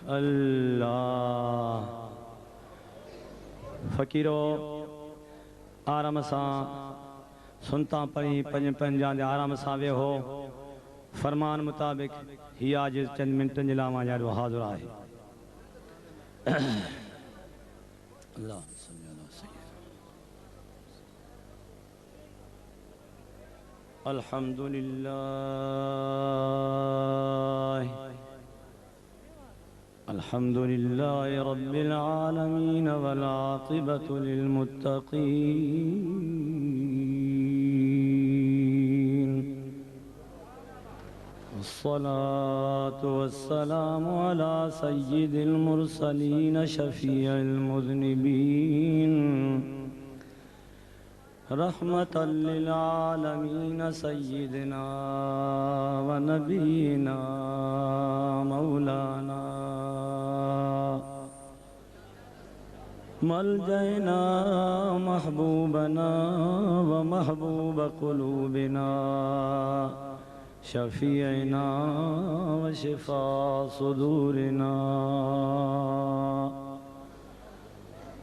अल्लाह। फ़कीरो आराम सां सुनता पढ़ी पंज पंजा दे आराम सां वेहो। फरमान मुताबिक ही आज चंद मिनटन जे लाइ मां हाज़िर आहे। अल्लाह अल्हम्दुलिल्लाह रब्बिल आलमीन वल आक़िबतु लिल मुत्तक़ीन। वस्सलातु वस्सलामु अला सय्यिदिल मुरसलीन शफ़ीइल मुज़निबीन रहमतल लिल आलमीन सय्यिदना व नबीना मौलाना मलजना महबूबना व महबूब क़ुलूबिना शफ़ीअना व शिफ़ा सुदूरिना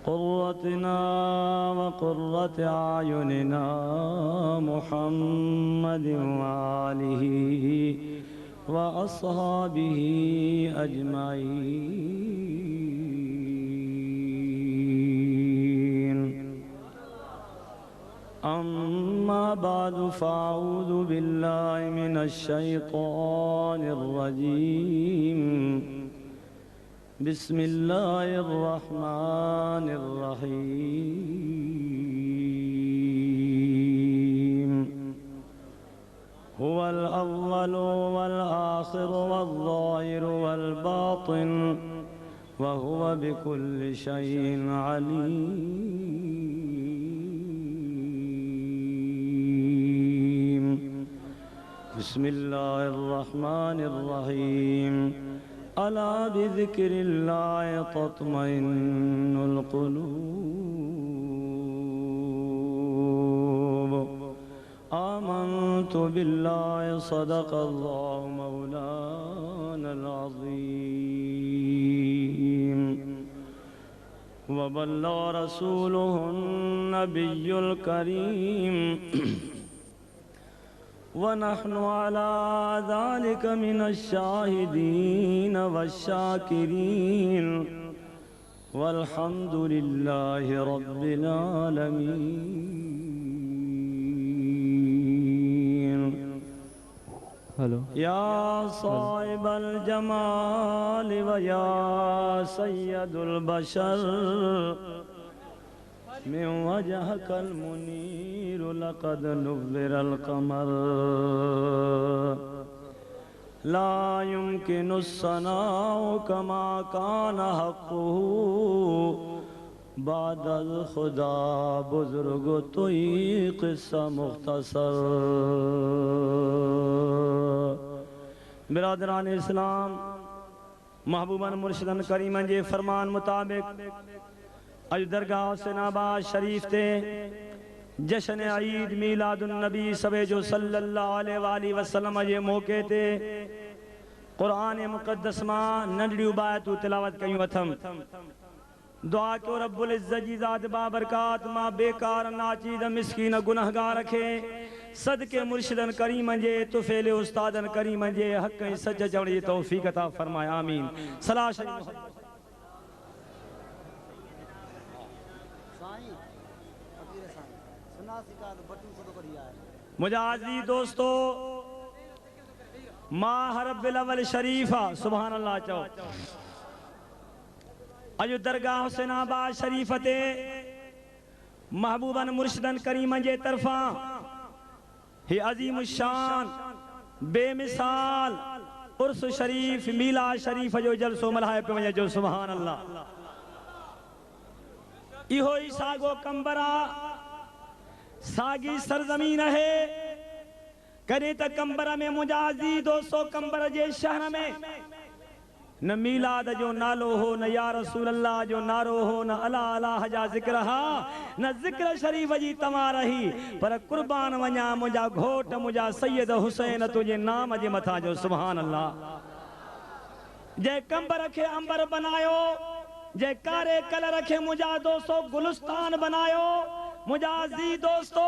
क़ुर्रतना व क़ुर्रत आयुनिना मुहम्मदिन व आलिही व अस्हाबिही अजमईन। अम्मा बादु फ़अऊज़ु बिल्लाहि मिनश शैतानिर रजीम। बिस्मिल्लाहिर्रहमानिर्रहीम। हुवल अव्वलु वल आखिरु वज़्ज़ाहिरु वल बातिन व हुव बिकुल्लि शैइन अलीम। बिस्मिल्लाहिर्रहमानिर्रहीम। अला बिज़िक्रिल्लाहि तत्मइन्नुल क़ुलूब। आमन्तु बिल्लाहि सदक़ल्लाहु मौलानल अज़ीम व बल्लग़ रसूलुहुन नबियुल करीम व नहनु अला ज़ालिका मिनश शाहिदीन वश्शाकिरीन वल्हम्दुलिल्लाहि रब्बिल आलमीन। हेलो या साहिबल जमाल व या सय्यदुल बशर मिन वजहकल मुनीर लक़द नुव्विरल क़मर ला युमकिनुस सनाउ कमा कान हक़्क़ुहु बादल खुदा बुज़ुर्ग तुई क़िस्सा मुख़्तसर। बिरादरान इस्लाम महबूबन मुर्शिदन करीमन जे फरमान मुताबिक अज दरगाह हुसैनाबाद शरीफ ते जश्न ईद मीलादुन नबी सवे जो सल्लल्लाहु अलैहि वसल्लम जे मौके ते कुरान मुक़द्दस मां नंढड़ियूं बायतूं तिलावत कयूं अथम। दुआ कयो रब्बुल इज़्ज़त जी ज़ात बाबरकात मां बेकार नाचीद मिस्कीन गुनहगार खे सदके मुर्शिदन करीमन जे तुफ़ेल उस्तादन करीमन जे हक़ ऐं सच चवण जी तौफ़ीक़ अता फरमाए। आमीन। सलाह शरीफ़ मुजाजी दोस्तों माह रब्बिल अव्वल शरीफा सुभान अल्लाह चो अजो दरगाह हुसैनाबाद शरीफ ते महबूबन मुर्शिदन करीमन जे तरफा ही अजीम शान बेमिसाल उर्स शरीफ मीलाद शरीफ जो जलसो मल्हाए पे वञे जो सुभान अल्लाह। इहो ही सागो कंबरा सागी सरजमीन है करे त कंबर में मुजाजी दोस्तों कंबर जे शहर में न मीलाद जो नालो हो न या रसूल अल्लाह जो नारो हो न अला अलाह जा जिक्र हा न जिक्र शरीफ जी तमा रही पर कुर्बान वञा मुंहिंजा घोट मुंहिंजा सैयद हुसैन तुझे नाम जे मथा जो सुभान अल्लाह। जे कंबर खे अंबर बनायो, जे कारे कलर खे मुंहिंजा दोस्तो गुलिस्तान बनायो। मुंहिंजा अज़ीज़ दोस्तो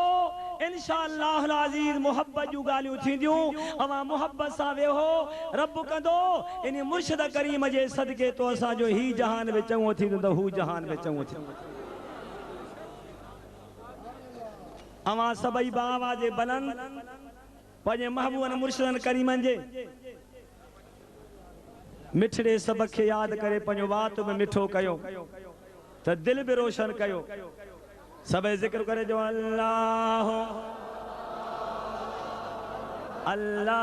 इंशाअल्लाह अज़ीज़ मोहब्बत जूं ॻाल्हियूं थींदियूं। अवां मोहब्बत सां वेहो, रब कंदो इन मुर्शिद करीम जे सदके तो असांजो ही जहान में चङो थींदो त हू जहान में चङो थींदो। अवां सभई बावाज़ बुलंद पंहिंजे महबूबन मुर्शिदन करीमन जे मिठड़े सबक खे याद करे पंहिंजो वात में मिठो कयो त दिल भी रोशन कयो। सभई जिक्र करे जो अल्लाह अल्लाह,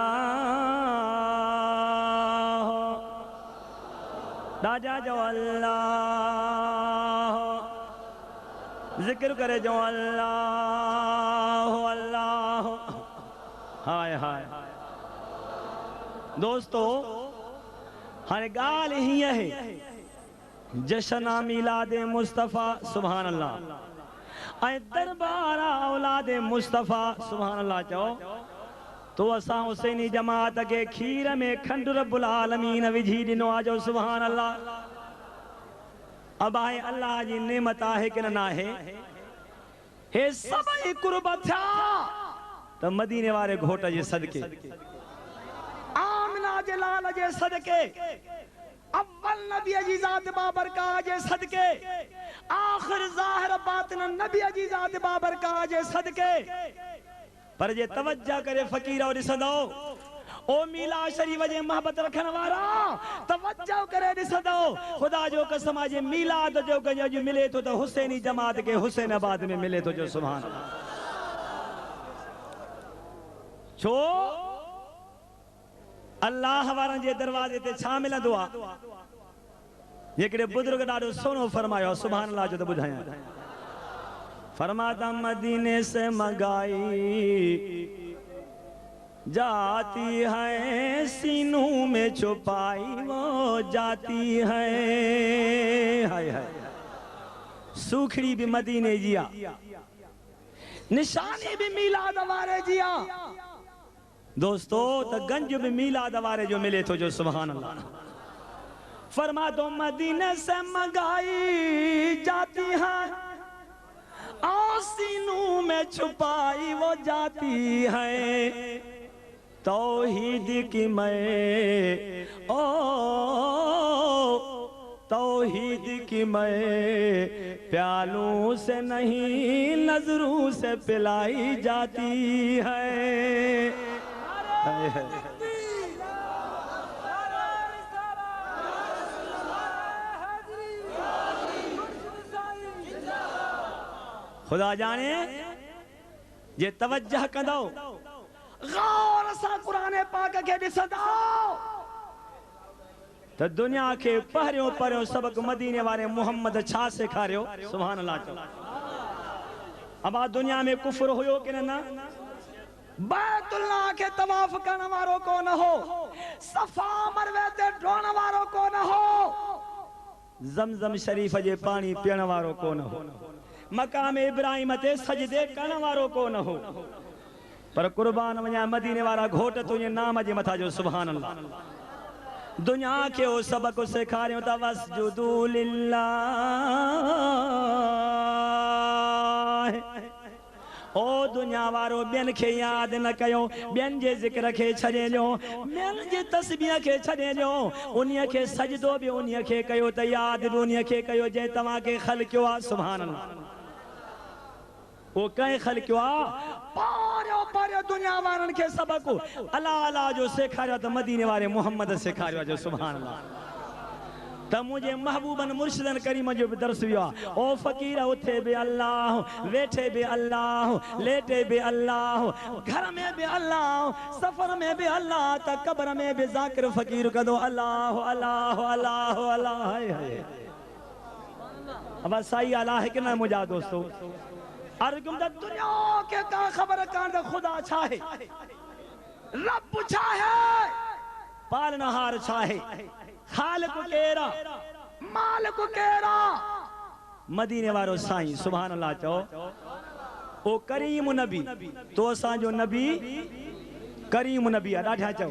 राजा जो अल्लाह, जिक्र करे जो अल्लाह अल्लाह। हाय हाय दोस्तों, हाणे ॻाल्हि हीअं है, जशन मिलाद मुस्तफ़ा सुभान अल्लाह ऐं दरबार औलाद मुस्तफ़ा सुभान अल्लाह चओ तो असां हुसैनी जमात के खीर में खंड रब्बुल आलमीन विझी ॾिनो आहे जो सुभान अल्लाह। अब आहे अल्लाह जी नेमत आहे कि न आहे? हे सभई कुर्ब थिया त मदीने वारे घोट जे सदके, आमिना जे लाल जे सदके, अव्वल नबी जी ज़ात बाबरकाह जे सदके, आखिर ज़ाहिर बातिन नबी जी ज़ात बाबरकाह जे सदके। पर जे तवज्जो करे फ़कीर और ॾिसंदो ओ मीला शरीफ जे मोहब्बत रखण वारा, तवज्जो करे ॾिसंदो खुदा जो कसम जे मीलाद जो गंज मिले तो त हुसैनी जमात के हुसैनाबाद में मिले तो जो सुभान अल्लाह। छो अल्लाह वारनि जे दरवाजे ते छा मिलंदो आहे? हिकिड़े बुजुर्ग ॾाढो सोनो फरमायो सुभान अल्लाह जो त ॿुधायां। फरमाता मदीने से मंगाई जाती है, सीनों में छुपाई वो जाती है। हाय हाय सूखड़ी भी मदीने जिया, निशानी भी मिलाद वारे जिया। दोस्तों तो गंज भी मिलाद वारे जो मिले तो जो सुभान अल्लाह। फरमा दो मदीने से मंगाई जाती है, आसीनों में छुपाई वो जाती है। तौहीद की मैं ओ तौहीद की मैं प्यालों से नहीं नजरों से पिलाई जाती है। खुदा जाने जे तवज्जह कंदो, गौर सां कुरान पाक के ॾिसंदो त दुनिया के पहिरियों पहिरियों सबक मदीने वारे मोहम्मद छा सेखारियो सुभान अल्लाह चओ। अब दुनिया में कुफर हुयो कि न? बैतुल्लाह के तवाफ करण वारो कोन हो, सफा मरवे ते ड्रोण वारो कोन हो, ज़मज़म शरीफ जे पानी पीअण वारो कोन हो, मकाम इब्राहिम ते सजदे करण वारो कोन हो। पर कुर्बान वञा मदीने वारा घोट तुंहिंजे नाम जे मथा जो सुभान अल्लाह। दुनिया के ओ सबक सेखारियो त वस्जुदू लिल्लाह। ओ दुनिया वारो ॿियनि खे यादि न कयो, ॿियनि जे ज़िक्र खे छॾे ॾियो, ॿियनि जे तस्बीह खे छॾे ॾियो, उन्हीअ खे सजदो बि उन्हीअ खे कयो त यादि बि उन्हीअ खे कयो जंहिं तव्हांखे ख़लक़ियो आहे सुभान अल्लाह। वो कंहिं ख़लक़ियो आहे? पारियो दुनिया वारनि खे सबक अल्लाह अल्लाह जो सेखारियो त मदीने वारे मोहम्मद सेखारियो जो सुभान अल्लाह। त मुझे महबूबन मुर्शिदन करीम जो भी दर्स वियो आहे। ओ फ़कीर उथे बि अल्लाह, वेठे बि अल्लाह, लेटे बि अल्लाह, घर में बि अल्लाह, सफ़र में बि अल्लाह, त कब्र में बि ज़ाकिर फ़कीर कंदो अल्लाह अल्लाह अल्लाह अल्लाह। अब साई अल्लाह है कि न मुंहिंजा दोस्तों? अर्गुम द दुनिया के का खबर कान द खुदा छा है, रब छा है, पालनहार छा है, खालिक केरा, मालिक केरा? मदीने वारो साईं सुभान अल्लाह चओ। ओ करीम नबी तो असांजो नबी करीम नबी आहे, ॾाढा चओ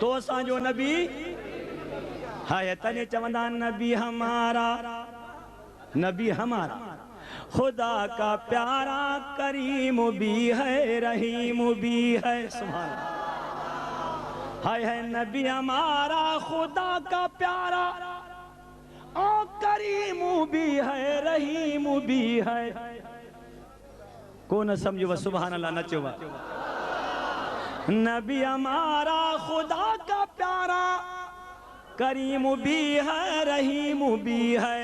तो असांजो नबी हाय तने चवंदा नबी हमारा, नबी हमारा खुदा का प्यारा, करीम भी है रहीम भी है। सुभान अल्लाह। हाय है नबी हमारा खुदा का प्यारा, और करीम भी है रहीम भी है। कौन समझो वह सुभान अल्लाह नचो वह। नबी हमारा खुदा का प्यारा, करीम भी है रहीम भी है,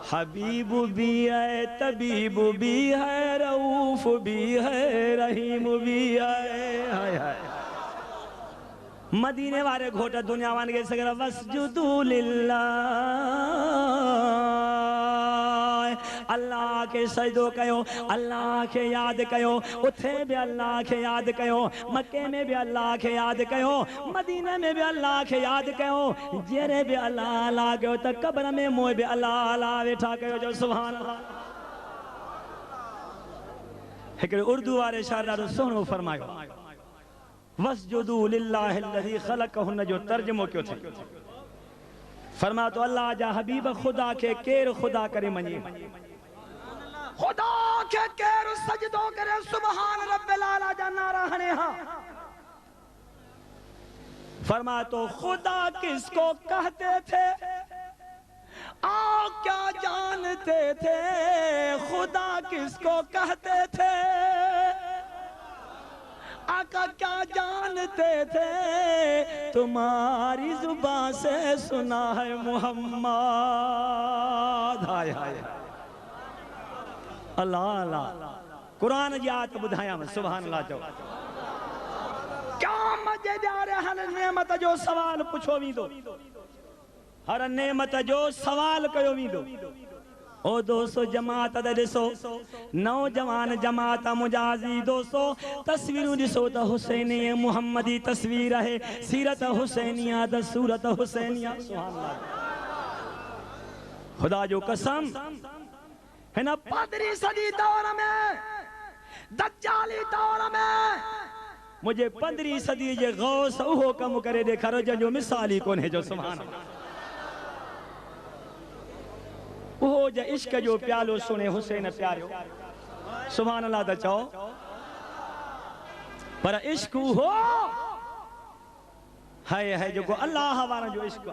हबीब भी है तबीब भी है, रऊफ भी है रहीम भी है। हाय हाय मदीने वाले घोटा दुनिया मान के सगरा वस्जुदू लिल्लाह, अल्लाह के सजदो कयो, अल्लाह के याद कयो, उथे भी अल्लाह के याद कयो, मक्के में भी अल्लाह के याद कयो, मदीने में भी अल्लाह के याद कयो, जेरे भी अल्लाह ला कयो, त कब्र में मोए भी अल्लाह ला वेठा कयो जो सुभान अल्लाह। हिकिड़े उर्दू वारे शायर ॾाढो सुहिणो फरमायो, वस्जुदू लिल्लाहि अल्लज़ी ख़लक़हुन्न जो तर्जुमो कयो थे। फरमा तो अल्लाह जा हबीब खुदा के केर खुदा करे मञे, खुदा के केर सजदो करे, सुभान रब्बिल आला जा नारा हणे हा। फरमा तो खुदा किसको कहते थे, आ क्या जानते थे, खुदा किसको कहते थे, आका क्या जानते थे, तुम्हारी जुबान से सुना है मोहम्मद। हाय हाय अल्लाह अल्लाह। कुरान जी आयत बुधाया में सुभान अल्लाह जो। क्या मजेदार हर नेमत जो सवाल पुछो वींदो, हर नेमत जो सवाल कयो वींदो। ओ दोस्तों जमात ॾिसो, नौजवान जमात मुजाजी दोस्तों, तस्वीरूं ॾिसो त हुसैनी मुहम्मदी तस्वीर है, सीरत हुसैनिया त सूरत हुसैनिया। सुभान अल्लाह। खुदा जो कसम हिन 15वीं सदी दौर में, दज्जाली दौर में, मुझे 15वीं सदी जे गौस उहो कम करे ॾेखारो जंहिंजो मिसाल ही कोन्हे जो सुभान अल्लाह। उहो जे इश्क जो प्यालो सुने हुसैन प्यारो, सुभान अल्लाह त चओ। पर इश्क उहो है जो अल्लाह वारा जो इश्क,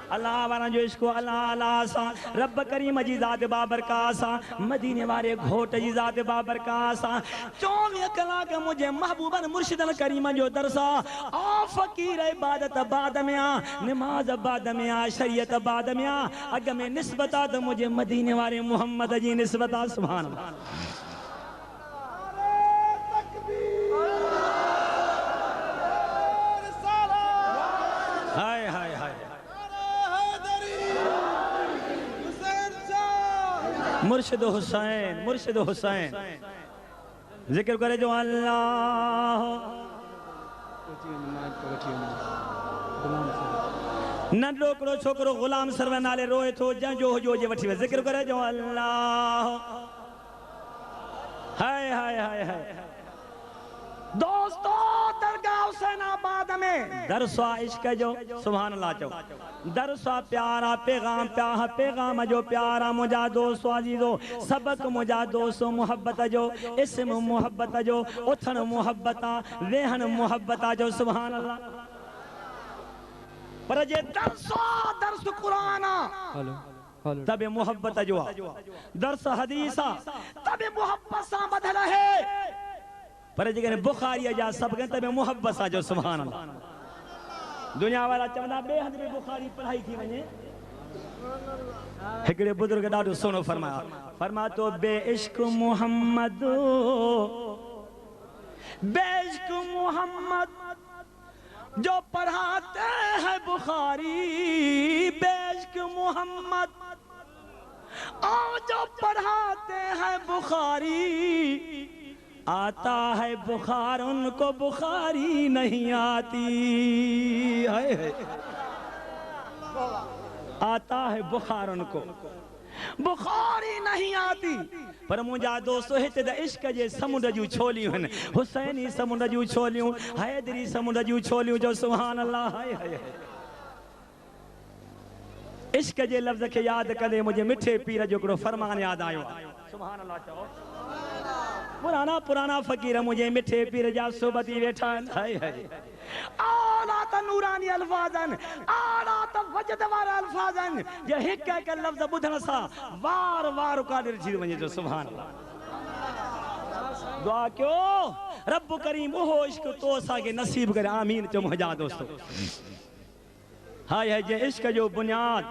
अल्लाह वारा जो इश्क, अल्लाह अल्लाह सा रब करीम जी ज़ात बाबरकात सा, मदीने वाले घोट जी ज़ात बाबरकात सा, 24 कलाक मुझे महबूबन मुर्शिदन करीम जो दरसा, आ फकीर इबादत बाद में आ, नमाज बाद में आ, शरीयत बाद में आ, अग में निस्बता तो मुझे मदीने वाले मोहम्मद जी निस्बता। सुभान अल्लाह। हाय हाय हाय मुर्शिद हुसैन, मुर्शिद हुसैन जिक्र करे जो अल्लाह। नंढो हिकिड़ो छोकिरो गुलाम सरवर नाले रोए थो, जंहिंजो हुजो जे वठी वे, जिक्र करे जो अल्लाह। हाय हाय हाय हाय दोस्तों, दरगाह हुसैनाबाद में दरसा इश्क जो, सुभान अल्लाह चो, दरसा प्यारा पैगाम, पैगाम जो प्यारा मुझा दोस्तों अजीजो, सबक मुझा दोस्तों मोहब्बत जो, इसम मोहब्बत जो, उथन मोहब्बता, वेहन मोहब्बता जो, सुभान अल्लाह। पर जे दरसा दर्स कुरान तबे मोहब्बत जो, दर्स हदीसा तबे मोहब्बत सा बदल है। पर जेकॾहिं बुखारी जा सभु तबे मोहब्बत सा जो, सुभान अल्लाह। दुनिया वाला चवंदा बे हंध में बुखारी पढ़ाई थी वञे। हिकिड़े बुजुर्ग ॾाढो सुहिणो फरमाया, फरमा तो बे इश्क मोहम्मद, बे इश्क मोहम्मद जो पढ़ाते हैं बुखारी, बे इश्क मोहम्मद और जो पढ़ाते हैं बुखारी, आता है बुखार उनको बुखारी नहीं आती है। आता है बुखार उनको बुखारी नहीं आती। पर मुझा दोस्तों हिते त इश्क जे समुंड जूं छोलियूं आहिनि, हुसैनी समुंड जूं छोलियूं, हैदरी समुंड जूं छोलियूं जो, सुभान अल्लाह। हाय हाय इश्क जे लफ्ज़ खे याद कंदे मुझे मिठे पीर जो हिकिड़ो फरमान याद आयो। सुभान अल्लाह चओ। पुराना पुराना फ़कीर मुझे मिठे पीर जा सोबती वेठा आहिनि। हाय हाय आला त नूरानी अल्फाज़न, आला त वजद वारा अल्फाज़न, जे हिक हिक लफ्ज़ ॿुधण सां वार वार कादिर थी वञे जो। सुभान अल्लाह। दुआ कयो रब करीम ओहो इश्क तो असांखे नसीब करे। आमीन चो मुंहिंजा दोस्तो। हाय हाय जे इश्क जो बुनियाद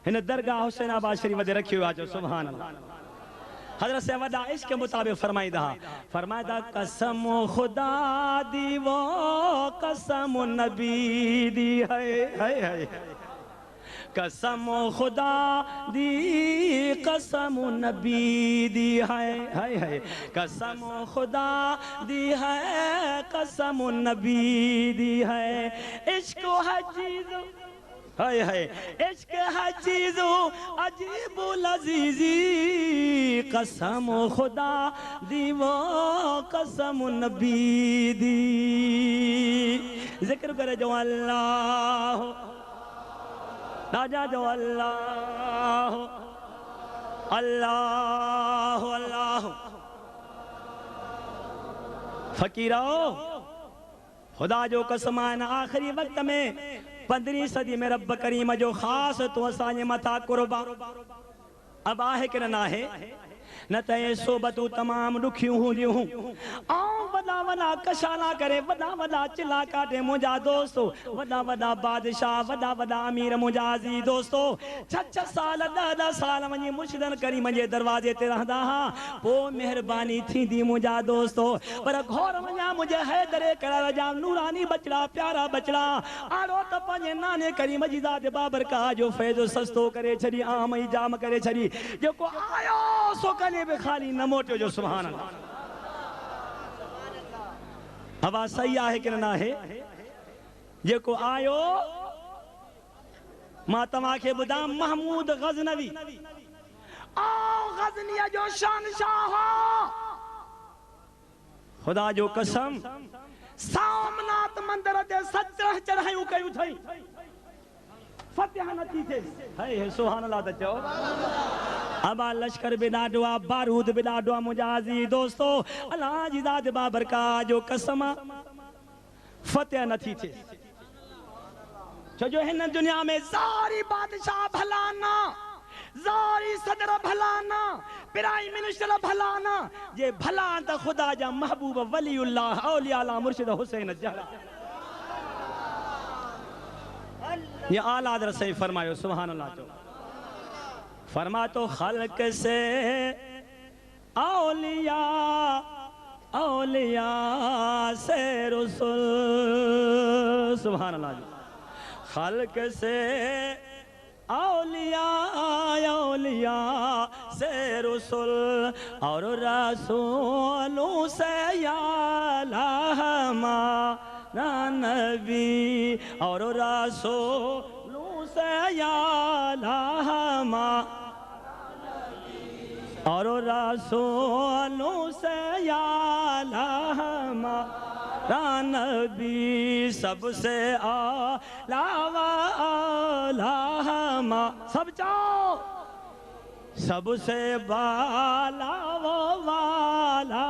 हिन दरगाह हुसैनाबाद शरीफ ते रखियो आहे जो। सुभान अल्लाह। हज़रत से वॾा इश्क मुताबिक़ फरमाईंदा कसम खुदा दी वो कसम नबी दी है। हाय हाय कसम खुदा दी कसम नबी दी है। हाय हाय कसम खुदा दी है कसम नबी दी है। इश्क है चीज़, हाय हाय इश्क है चीज़ अजीब लजीजी, कसम खुदा दी वो कसम नबी दी। जिक्र करे जो अल्लाह राजा जो अल्लाह अल्लाह अल्लाह। फकीरो खुदा जो कसम आहिनि आख़िरी वक़्त में 15वीं सदी में रब करीम जो ख़ासि तो असांजे मथां कुर्बा अब आहे कि न आहे। न त ये सोबतूं तमामु ॾुखियूं हूंदियूं ऐं वॾा वॾा कशाला करे वॾा वॾा चिला काटे मुंहिंजा दोस्तो, वॾा वॾा बादशाह वॾा वॾा अमीर मुंहिंजा अज़ीज़ दोस्तो 6-6 साल 10-10 साल वञी मुर्शिदन करीम जे दरवाजे ते रहंदा हा। पोइ महिरबानी थींदी मुंहिंजा दोस्तो, पर घोर वञा मुंहिंजे हैदरे करार जा नूरानी बचड़ा प्यारा बचड़ा आड़ो त पंहिंजे नाने करीम जी ज़ात बाबरकाह जो फैज़ सस्तो करे छॾी, आम ई जाम करे छॾी। जेको आयो सो कने भी खाली न मोटियो जो। सुभान अल्लाह। आवाज़ सही आहे कि न आहे। जेको आयो मां तव्हांखे ॿुधां महमूद गज़नवी गज़नीअ जो शहंशाह खुदा जो कसम सामनाथ मंदिर ते 17 चढ़ायूं कयूं अथई, फतेह नथी थिए। हाय सुभान अल्लाह त चओ। अबा लश्कर बि ॾाढो आहे, बारूद बि ॾाढो आहे मुंहिंजा अज़ीज़ दोस्तो। अल्लाह जी ज़ात बाबरकाह जो कसम फतेह नथी थिए। छो जो हिन दुनिया में ज़ारी बादशाह भला न, ज़ारी सदर भला न, प्राइम मिनिस्टर भला न, जे भला त खुदा जा महबूब वलीउल्लाह औलिया अल्लाह मुर्शिद हुसैन ज़हरा। ये आला हज़रत सही फरमायो। सुभान अल्लाह। तो फरमा तो खल्क से औलिया औलिया से रसूल। सुभान अल्लाह। खल्क से औलिया औलिया से रसूल और रसूलों से या नबी और रसूलों से या और रसूलों से या नबी सबसे आला सब जाओ सबसे बाला वो वाला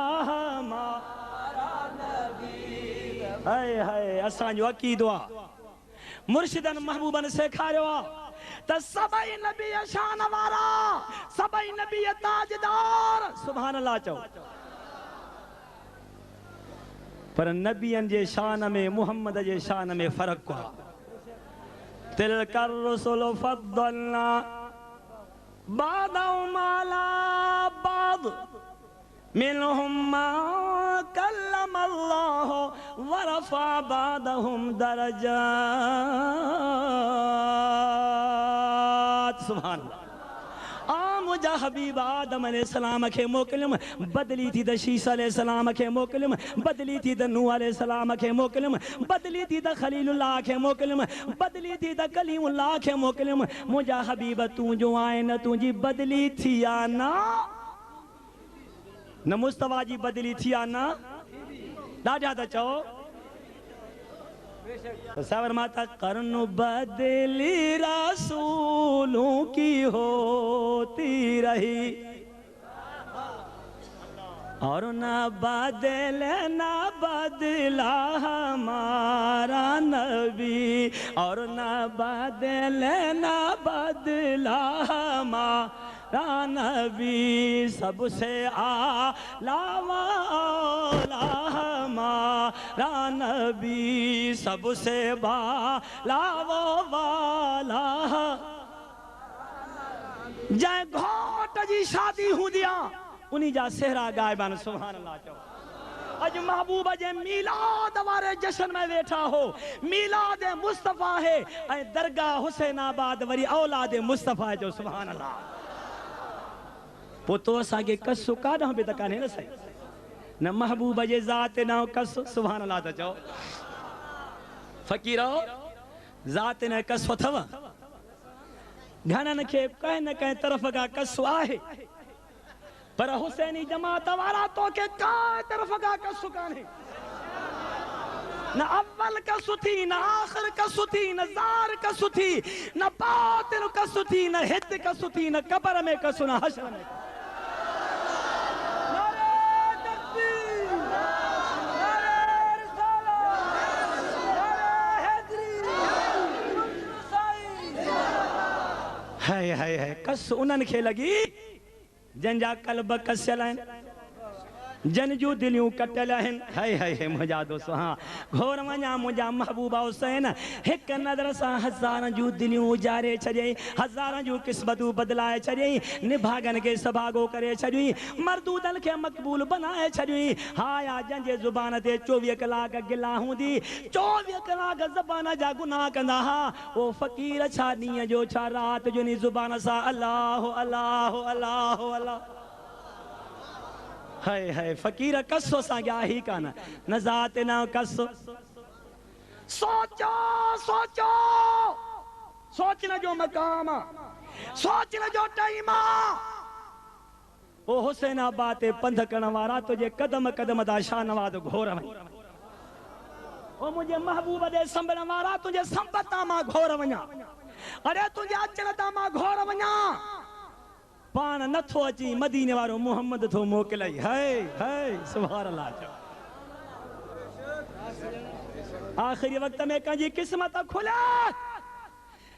हाय हाय। असांजो अक़ीदो आहे मुर्शिदन महबूबन सेखारियो आहे त सभई नबी शान वारा, सभई नबी ताजदार। सुभान अल्लाह चओ। पर नबियन जे शान में मुहम्मद जे शान में फर्क आहे। तिलकर रसूल फद्दलना बादहुम अला बाद मिनहुम मा कल्लम अल्लाह वरफा बादहुम दरजात। सुभान अल्लाह। मुझा हबीब आदम अलैहिस्सलाम खे मोकिलियमि, बदली थी त शीस अलैहिस्सलाम खे मोकिलियमि, बदली थी त नूह अलैहिस्सलाम खे मोकिलियमि, बदली थी त खलीलुल्लाह खे मोकिलियमि, बदली थी त कलीमुल्लाह खे मोकिलियमि। मुझा हबीब तूं जो आहे न तुंहिंजी बदली थी आहे न मुस्तफा जी बदली थी आहे न। ॾाढा त चओ तो सबर माता करन बदली रसूलों की होती रही और ना बदला हमारा नबी और ना बदला हमारा नबी सबसे आला वाला हमारा नबी सबसे बाला वो वाला जय घोट जी शादी हूं दिया उन्हीं जा सेहरा गायबान सुभान अल्लाह चो अज महबूब जे मिलाद वारे जश्न में वेठा हो मिलाद मुस्तफा है ऐ दरगाह हुसैनाबाद वरी औलाद मुस्तफा जो सुभान अल्लाह पोतो असांखे कसु काॾां बि त कान्हे न सही न महबूब जे ज़ात न कसु सुभान अल्लाह त चओ फ़कीरो ज़ात न कसु अथव घणनि खे कंहिं न कंहिं तरफ़ खां कसु आहे पर हुसैनी जमात वारा तो के काई तरफ का कसु कान्हे न अव्वल कसु थी न आखिर कसु थी न ज़ार कसु थी न बातिन कसु थी न हित कसु थी न कब्र में कसु न हश्र में है कसु उन्हनि खे लगी जंजा कल्ब कसियल आहिनि जन जूं दिलियूं कटियल आहिनि है मुंहिंजा दोस्तो हाँ घोर वञा मुंहिंजा महबूबा हुसैन हिकु नज़र सां हज़ारनि जूं दिलियूं उजारे छॾियईं हज़ारनि जूं क़िस्मतूं बदिलाए छॾियईं निभागनि खे सभागो करे छॾियईं मरदूदनि खे मक़बूल बनाए छॾियईं हाया जंहिंजे ज़ुबान ते 24 कलाक गिला हूंदी 24 कलाक ज़बान जा गुनाह कंदा हा ओ फ़क़ीर छा ॾींहं जो छा राति जो नी ज़ुबान सां अल्लाह अल्लाह अल्लाह अल्लाह है फ़कीर कसो असांखे आहे ई कान न ज़ात न कसो सोचो सोचो सोचण जो मक़ाम सोचण जो टाइम ओ हुसैनाबाद ते पंध करण वारा तुझे कदम कदम दा शानवाद घोर वञ ओ मुंहिंजे महबूब दे संभलण वारा तुझे संपत मां घोर वञा अरे तुझे अचण ता मां घोर वञा पान नथो अची मदीने वारो मोहम्मद थो मोकिलई है सुभान अल्लाह आखिरी वक्त में कंजी किस्मत खुले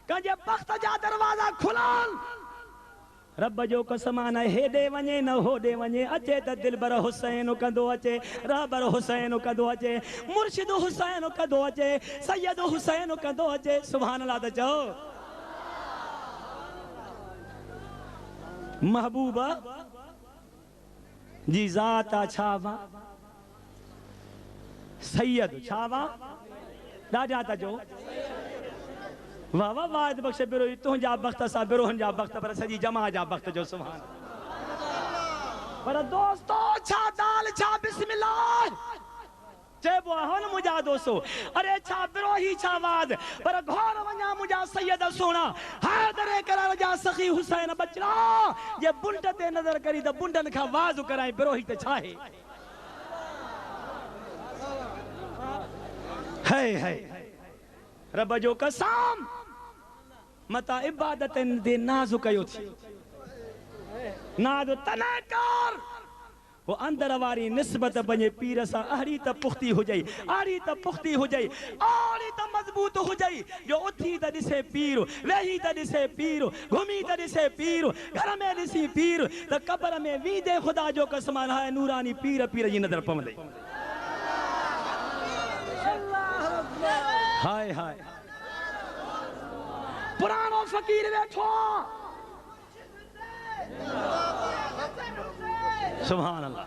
कंजे बख्त जा दरवाजा खुलन रब जो कसमान हेडे वने न होडे वने अचे त दिलबर हुसैन कंदो अचे रहबर हुसैन कंदो अचे मुर्शिद हुसैन कंदो अचे सैयद हुसैन कंदो अचे सुभान अल्लाह त चओ महबूबा जी ज़ात छावा सैयद छावा ॾाढा त जो वाह वाह वाद बख्श बिरो तुंहिंजा बख्त सां बिरोहन जा बख्त पर सॼी जमा जा बख्त जो सुभान पर दोस्तो छा दाल छा बिस्मिल्लाह चेबो हो न मुंहिंजा दोस्तो अरे छा बिरोही छा वाद पर घोर वञा मुंहिंजा सैयद सोना हैदरे करार जा सखी हुसैन बचड़ा जे बुंड ते नज़र करी त बुंडन खां वाज़ कराई बिरोही त छा है रब जो कसम मता इबादत दे नाज़ कयो थी नाज़ तने कर वो अंदर वारी निस्बत बने पीर सा अहड़ी त पुख्ती हो जाई आड़ी त पुख्ती हो जाई आड़ी त मजबूत हो जाई जो उठी त दिसे पीर वही त दिसे पीर घूमी त दिसे पीर घर में दिसी पीर त कब्र में वीदे खुदा जो कसमान है नूरानी पीर पीर जी नजर पवंदे हाय पुरानो फकीर बैठो सुभान अल्लाह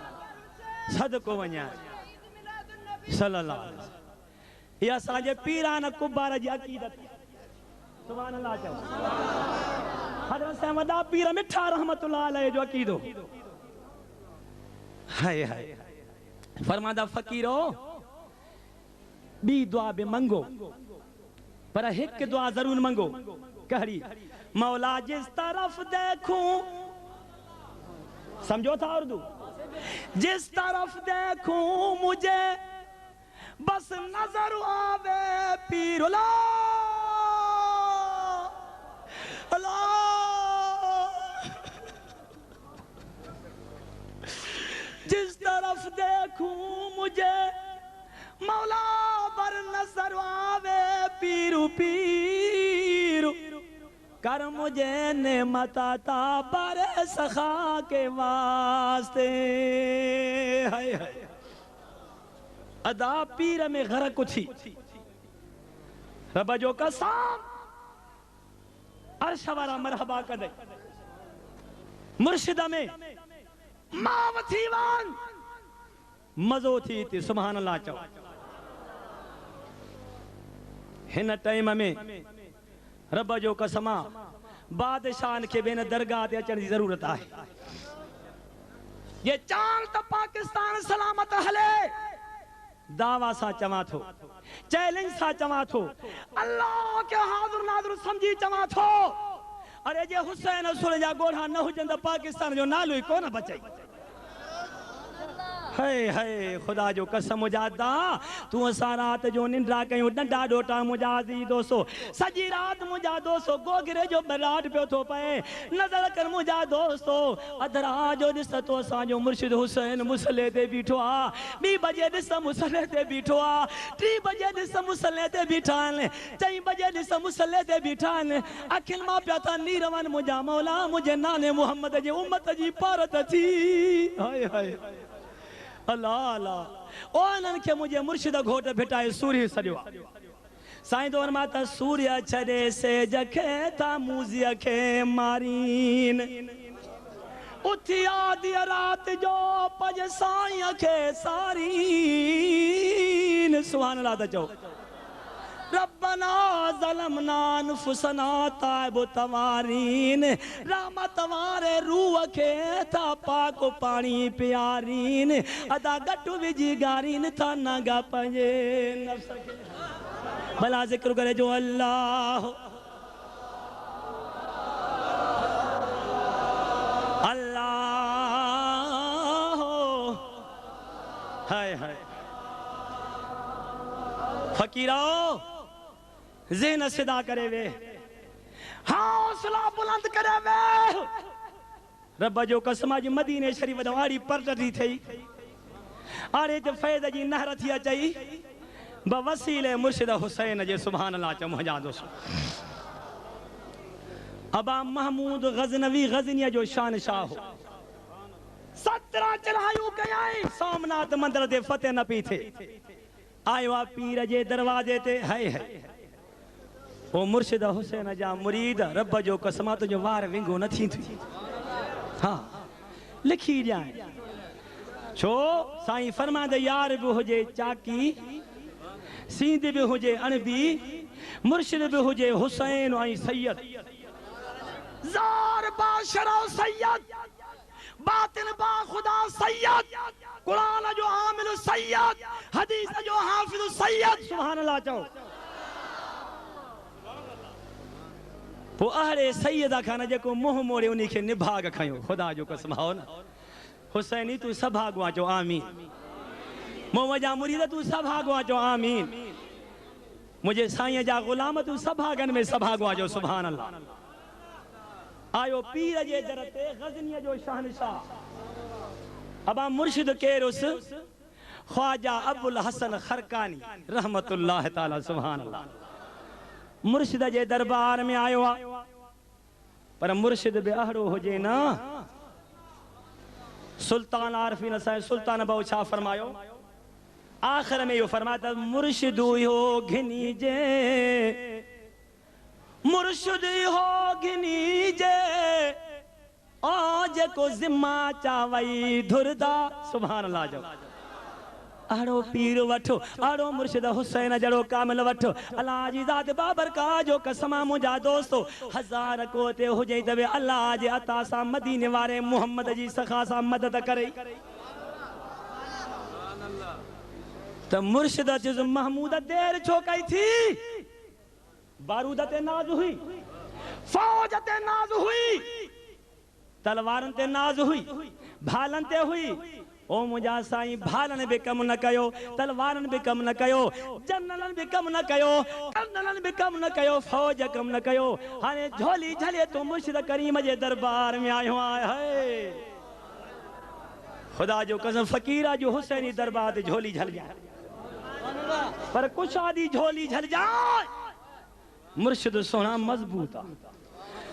सदको वञा सल्लल्लाहु अलैहि वसल्लम ये असांजे पीरान कुबार जी अक़ीदत सुभान अल्लाह चओ हज़रत साईं वॾा पीर मिठा रहमतुल्लाह अलैहि जो अक़ीदो हाय फरमादा फ़कीरो बी दुआ बि मंगो पर एक दुआ जरूर मंगो कहड़ी मौला जिस तरफ देखूं समझो था उर्दू जिस तरफ देखूं मुझे बस नजर आवे पीर अल्लाह अल्लाह। जिस तरफ देखूं मुझे मौला बर नजर आवे पीरू पीरू कर मुझे नेमत अता पर सखा के वास्ते। हाय हाय अदा पीर में गरक थी रब जो कसम अर्श वारा मरहबा कदे मुर्शिद में माव थी वन मजो थी थी सुभान अल्लाह चो। हिन टाइम में रब जो कसमा बादशाह के बेन दरगाह ते अचण जी जरूरत है। ये चाल तो पाकिस्तान सलामत हले दावा सा चवा थो चैलेंज सा चवा थो अल्लाह के हाज़ुर नाज़ुर समझी चवा थो। अरे जे हुसैन रसूल जा गोढ़ा न हुजन त पाकिस्तान जो नालो ही कोन बचाई। हाय हाय खुदा जो कसम मुजादा तू असा रात जो निंद्रा कयूं डंडा डोटा मुजादी दोस्तो सजी रात मुजा दोस्तो गोगिरे जो बलाट पियो थो पए नजर कर मुजा दोस्तो अधरा जो दिस तो असा जो मुर्शिद हुसैन मुसले ते बीठो आ 2 बजे दिस मुसले ते बीठो आ 3 बजे दिस मुसले ते बीठा ने 4 बजे दिस मुसले ते बीठा ने अखिल मा पिया था नीरवन मुजा मौला मुझे नाने मोहम्मद जी उम्मत जी पारत थी। हाय हाय अल्लाह अल्लाह ओ अनन के मुझे मुर्शिद घोट भेटाए सूर्य सजवा साईं दौर माता सूर्य छड़े से जखे था मूजिया के मारीन उठिया दिया रात जो पज साईं के सारीन सुभान अल्लाह ता चो। रब्बना ज़लमना अनफुसना ताइब तवारीन रहमत वारे रूह के था पाक पानी प्यारीन अदा गट्टू विजी गारीन था नगा पंजे नफ्स के भला जिक्र करे जो अल्लाह अल्लाह। हाय हाय फकीराओ ज़हन सिदा करे वे हौसला बुलंद करे वे रब जो कसम जी मदीने शरीफ दवाड़ी परटती थई अरे ते फैद जी नहर थी अचई बवसीले मुर्शिद हुसैन जे सुभान अल्लाह च मुंहिंजा दोस्त अबा महमूद गजनवी गजनिया जो शानशाह हो 17 चढ़ायूं कयाई सोमनाथ मंदिर ते फतेह न पी थे आयो आ पीर जे दरवाजे ते हाय हाय ओ मुर्शिद हुसैन जा मुरीद रब जो कसम तुझो वार विंगो न थी हाँ लिखी जाए छो साईं फरमांदे यार भी हुजे चाकी सींद भी हुजे अणबी मुर्शिद भी हुजे हुसैन आई सैयद जार बाशरा सैयद बातिन बा खुदा सैयद कुरान जो हामिल सैयद हदीस जो हाफिज सैयद सुभान अल्लाह चो। पो अहड़े सैयदा खाना जेको मुंह मोड़े उन्हीं के निभाग खयो खुदा जो कसम हो न हुसैनी तू सभागवा जो आमीन मोवजा मुरीद तू सभागवा जो आमीन मुझे साईं जा गुलाम तू सभागन में सभागवा जो सुभान अल्लाह। आयो पीर जे दर ते गजनीअ जो शहनशाह अबा मुर्शिद केरुस ख्वाजा अबुल हसन खरकानी रहमतुल्लाह ताला सुभान अल्लाह मुर्शिद जे दरबार में आयो आ पर मुर्शिद बे अहड़ो हुजे ना सुल्तान आरफीन साईं सुल्तान बहु छा फरमायो आखिर में यो फरमाता मुर्शिद हो घिनी जे मुर्शिद हो घिनी जे आज को जिम्मा चावई धुरदा सुभान अल्लाह जो आड़ो पीर वठो आड़ो मुर्शिद हुसैन जड़ो कामिल वठो अल्लाह जी ज़ात बाबर का जो कसमा मुझा दोस्तो 1000 कोते हुजे तवे अल्लाह जे अता सा मदीने वारे मोहम्मद जी सखा सा मदद करे त मुर्शिद जिस महमूद देर छो कई थी बारूद ते नाज हुई फौज ते नाज हुई तलवारन ते नाज हुई भालन ते हुई ओ मुझा साईं भालन भी कम न कयो, तलवारन भी कम न कयो, जनरलन भी कम न कयो, कर्नलन भी कम न कयो, फौज कम न कयो। हाने झोली झले तू मुर्शिद करीम जे दरबार में आयो है। खुदा जो कसम फकीरा जो हुसैनी दरबार ते झोली झल जाए, पर कुछ आदि झोली झल जाए। मुर्शिद सोना मजबूत आ,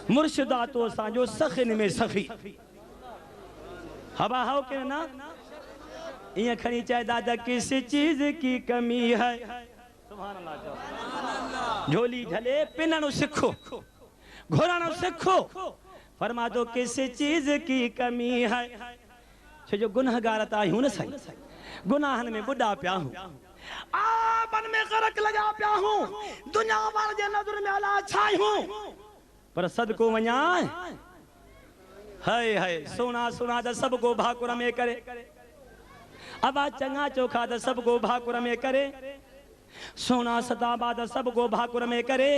मुर्शिदा तो साजो सखिन में सखी हवा हो के ना ये खनी चाहे दादा किसी चीज की कमी है। सुभान अल्लाह। झोली झले पिननो सीखो, घोरानो सीखो, फरमा दो किसी चीज की कमी है। जो गुनहगार ता हूं न सही, गुनाहन में बुढ़ा प्या हूं, आबन में गरक लगा प्या हूं, दुनिया वाले जे नजर में अला छाई हूं, पर सदको वञा हाय हाय सोना सुना द सबको भाकुर में करे। अब चंगा चोखा द सबको भाकुर में करे, सोना सताबा द सबको भाकुर में करे,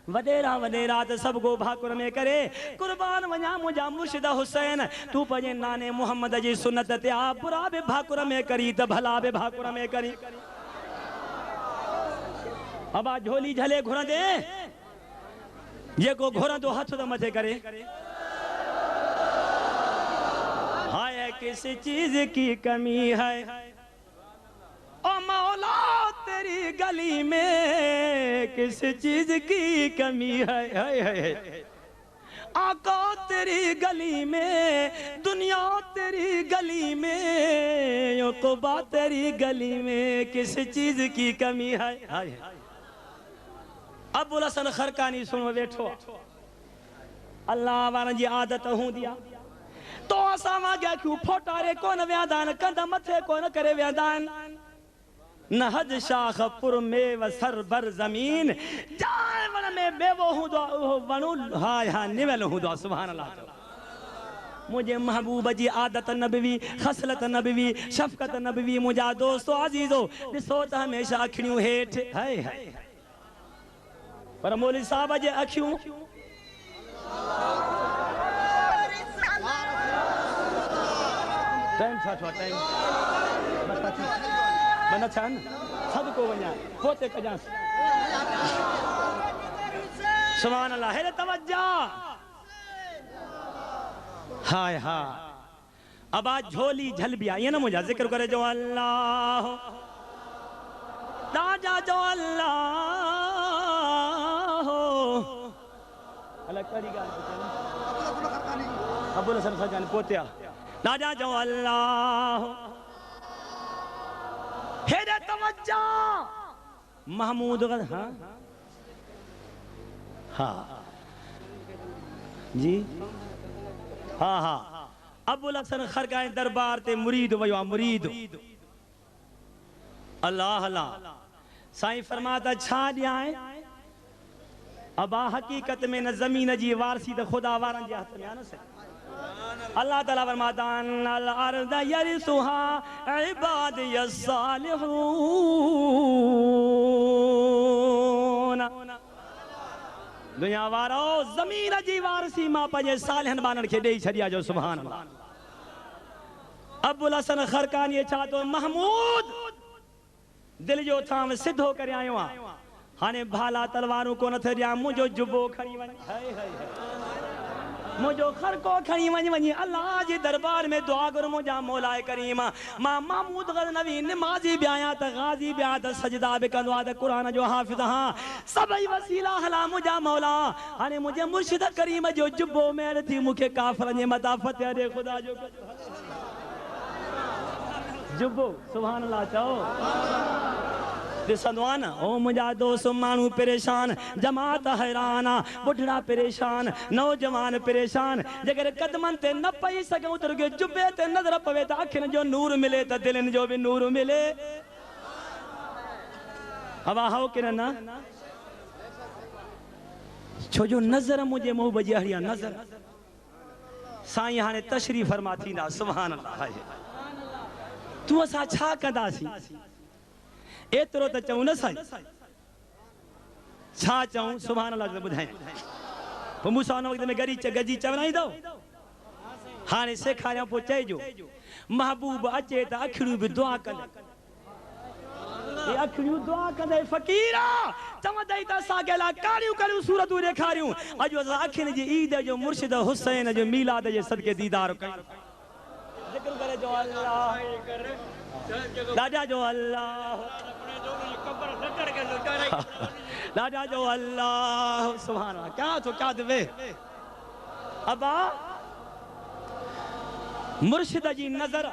वडेरा वडेरा द सबको भाकुर में करे। कुर्बान वञा मुझा मुर्शिद हुसैन, तू पंहिंजे नाने मोहम्मद जी सुन्नत ते आ, बुरा बि भाकुर में करी त भला बि भाकुर में करी। अब झोली झले घुरंदे जेको घुरंदो हथ त मथे करे। हाय किसी चीज की कमी है, ओ मौला तेरी गली में किसी चीज की कमी है। हाय हाय आका तेरी गली में, दुनिया तेरी गली में, युक़बा तेरी गली में किसी चीज की कमी है। हाय अबुल हसन खरकानी सुनो बैठो, अल्लाह वारन जी आदत हूं दिया तो असा मांगा क्यों फोटारे कोन व्यादान, कंद मथे कोन करे व्यादान। नहज शाख पुर में व सर बर जमीन, जाए वन में बेवो हूं दो वनु हाय हां निवल हूं दो। सुभान अल्लाह। मुझे महबूब जी आदत नबवी, खसलत नबवी, शफकत नबवी, मुझा दोस्तों अजीजो ॾिसो त हमेशा अखियूं हेठ। हाय हाय पर मौलवी साहब जे अखियूं टाइम छा छो टाइम बना छान सदको वञा पोते कजां। सुभान अल्लाह। हेरे तवज्जो। हाय हा अब आज झोली झल बिया ये ना मुझा जिक्र करे जो अल्लाह राजा जो अल्लाह अलग तरीका अबुल हसन खरकानी पोतिया राजा जो अल्लाह। हेरे तवज्जो महमूद हाँ हाँ जी हाँ हाँ अबुल हसन खरकानी दरबार ते मुरीद वयो, मुरीद अल्लाह अल्लाह। साईं फरमाता छा ॾियां अबा हकीकत में न ज़मीन जी वारसी त खुदा वारनि जे हथ में आहे न सही। अल्लाह ताला फरमाता अल अर्द यरिसुहा इबादिय सालिहून। दुनिया वारो ज़मीन जी वारसी मां पंहिंजे सालिहनि बाननि खे ॾेई छॾिया जो। सुभान अल्लाह। अबुल हसन खरकानी छा तो महमूद दिल जो थाम सिद्धो करे आयो आ, हाने भाला तलवारूं कोन थे ॾियां, मुंहिंजो जुबो खणी वञ, मुंहिंजो खरको खणी वञ, वञी अल्लाह जे दरबार में दुआ कर मुंहिंजा मौलाए करीम। मां महमूद गज़नवी निमाज़ी बि आहियां त गाज़ी बि आहियां त सजदा बि कंदो आहियां त क़ुरान जो हाफ़िज़ आहियां, सभई वसीला हला मुंहिंजा मौला। हाणे मुंहिंजे मुर्शिद करीम जो जुबो महर थी मूंखे काफ़िरनि जे मथां फतह ॾे ख़ुदा जो जुबो। सुभान अल्लाह चओ ॾिसंदो आहे न ओ मुंहिंजा दोस्त माण्हू परेशान, जमात हैरान आहे, बुढ़ड़ा परेशान, नौजवान परेशान। जेकर कदमनि ते न पई सघूं त रुॻो जुबे ते नज़र पवे त अखियुनि जो नूर मिले त दिलनि जो बि नूर मिले। हवा हो कि न छो जो नज़र मुंहिंजे मुंहुं बजी हड़िया नज़र। साईं हाणे तशरीफ़ फरमा थींदा। सुभान अल्लाह। तूं असां छा कंदासीं एतिरो त चऊं न साईं, छा चऊं सुभान अल्लाह ॿुधाए। पोइ मूंसां हुन वक़्त में गजी चवंदा हाने सेखारिया पो चइजो महबूब अचे त अखियूं बि दुआ कंदे ये अखियूं दुआ कंदे फ़कीरा चवंदई त असांखे ला कारियूं कारियूं सूरतूं ॾेखारियूं अॼु असां अखियुनि जी ईद जो मुर्शिद हुसैन जो मीलाद जे सदके दीदार कयूं ज़िक्र करे जो अल्लाह लाडा जो अल्लाह लाडा जो अल्लाह सुभान अल्लाह क्या तो क्या दे अबा मुर्शिद जी नजर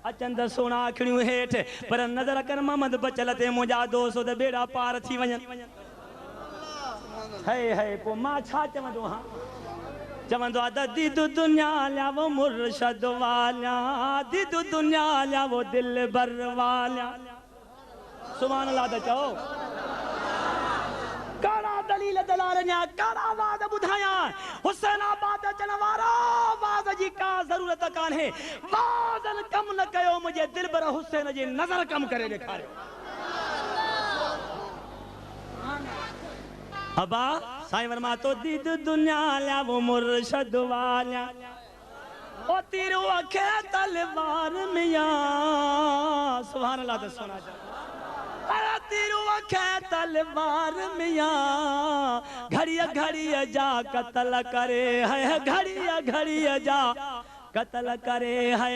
अचंद सोना अखियूं हेठ पर नजर कर मोहम्मद बचल ते मुंहिंजा दोस्त त बेड़ा पार थी वञनि है पो मां छा चवंदो हां चवंदो आहे दीदू दुनिया ल्या वो मुर्शिद वाल्या दीदू दुनिया ल्या वो दिल भर वाल्या सुभान अल्लाह त चओ काड़ा दलील दलालन्या काड़ा वाद बुधाया हुसैनाबाद अचण वारा वाद जी का जरूरत कान्हे वादन कम न कयो मुझे दिल पर हुसैन जी नजर कम करे ॾेखारियो अबा साईं वर्मा तो दीद दुनिया ल्या वो मुर्शिद वाल्या ओ तीरो अखे तलवार मियां सुभान अल्लाह त सुना जा तीरू अखे तलवार मियां घड़िया घड़िया जा कत्ल करे है घड़िया घड़िया जा कत्ल करे है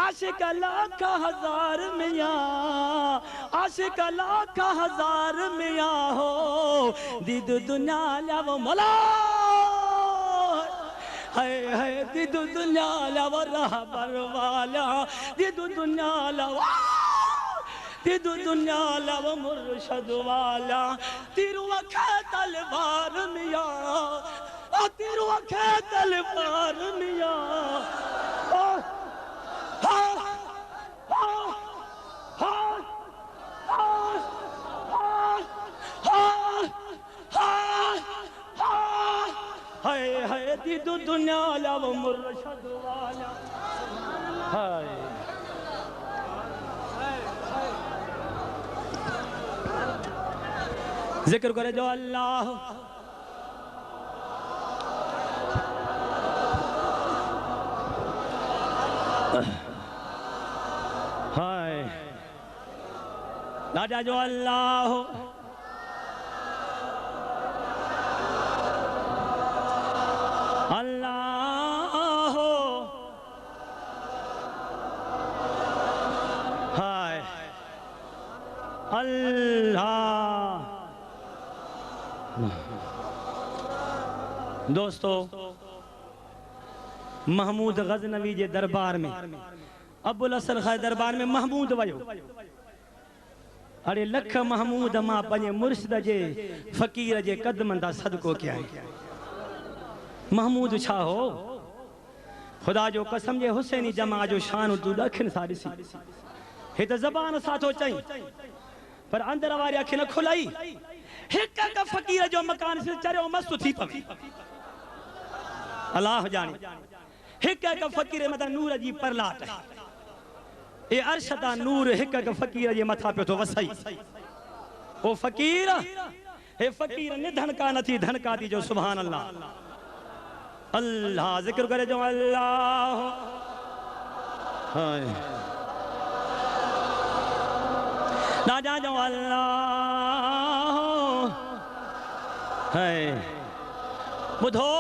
आशिक लाख हजार मियां आशिक लाख हजार मियां हो दीद दुनिया ल्या वो मौला है दीद दुनिया ल्या वो रहबर वाला दीद दुनिया ल्या दीदू दुनिया ल्या वो मुर्शिद वाला तीरू अखे तलवार मियां ओ तीरू अखे तलवार मियां हाय दीदू दुनिया ल्या वो मुर्शिद वाला हाय जिक्र करे जो अल्लाह हाय लाडा जो अल्लाह अल्लाह हाय अल्लाह दोस्तों महमूद गजनवी जे दरबार में अबुल असल खां दरबार में महमूद वयो अरे लख महमूद मां पंहिंजे मुर्शिद जे फ़कीर जे कदमनि ता सदको कया महमूद छा हो खुदा जो कसम जे हुसैनी जमा जो शान तू अखियुनि सां ॾिसी हे त ज़बान सां थो चई पर अंदर वारी अखि न खुलाई हिक फ़कीर जो मकान से चरियो मस्त थी पवे अल्लाह जाने हिक फ़कीर मथा नूर जी परलाट ए अरशदा नूर हिक फ़कीर जे मथा पे तो वसई ओ फ़कीर हे फ़कीर निधन का नथी धनका दी जो सुभान अल्लाह अल्लाह जिक्र करे जो अल्लाह हाय राजा जो अल्लाह है बुधो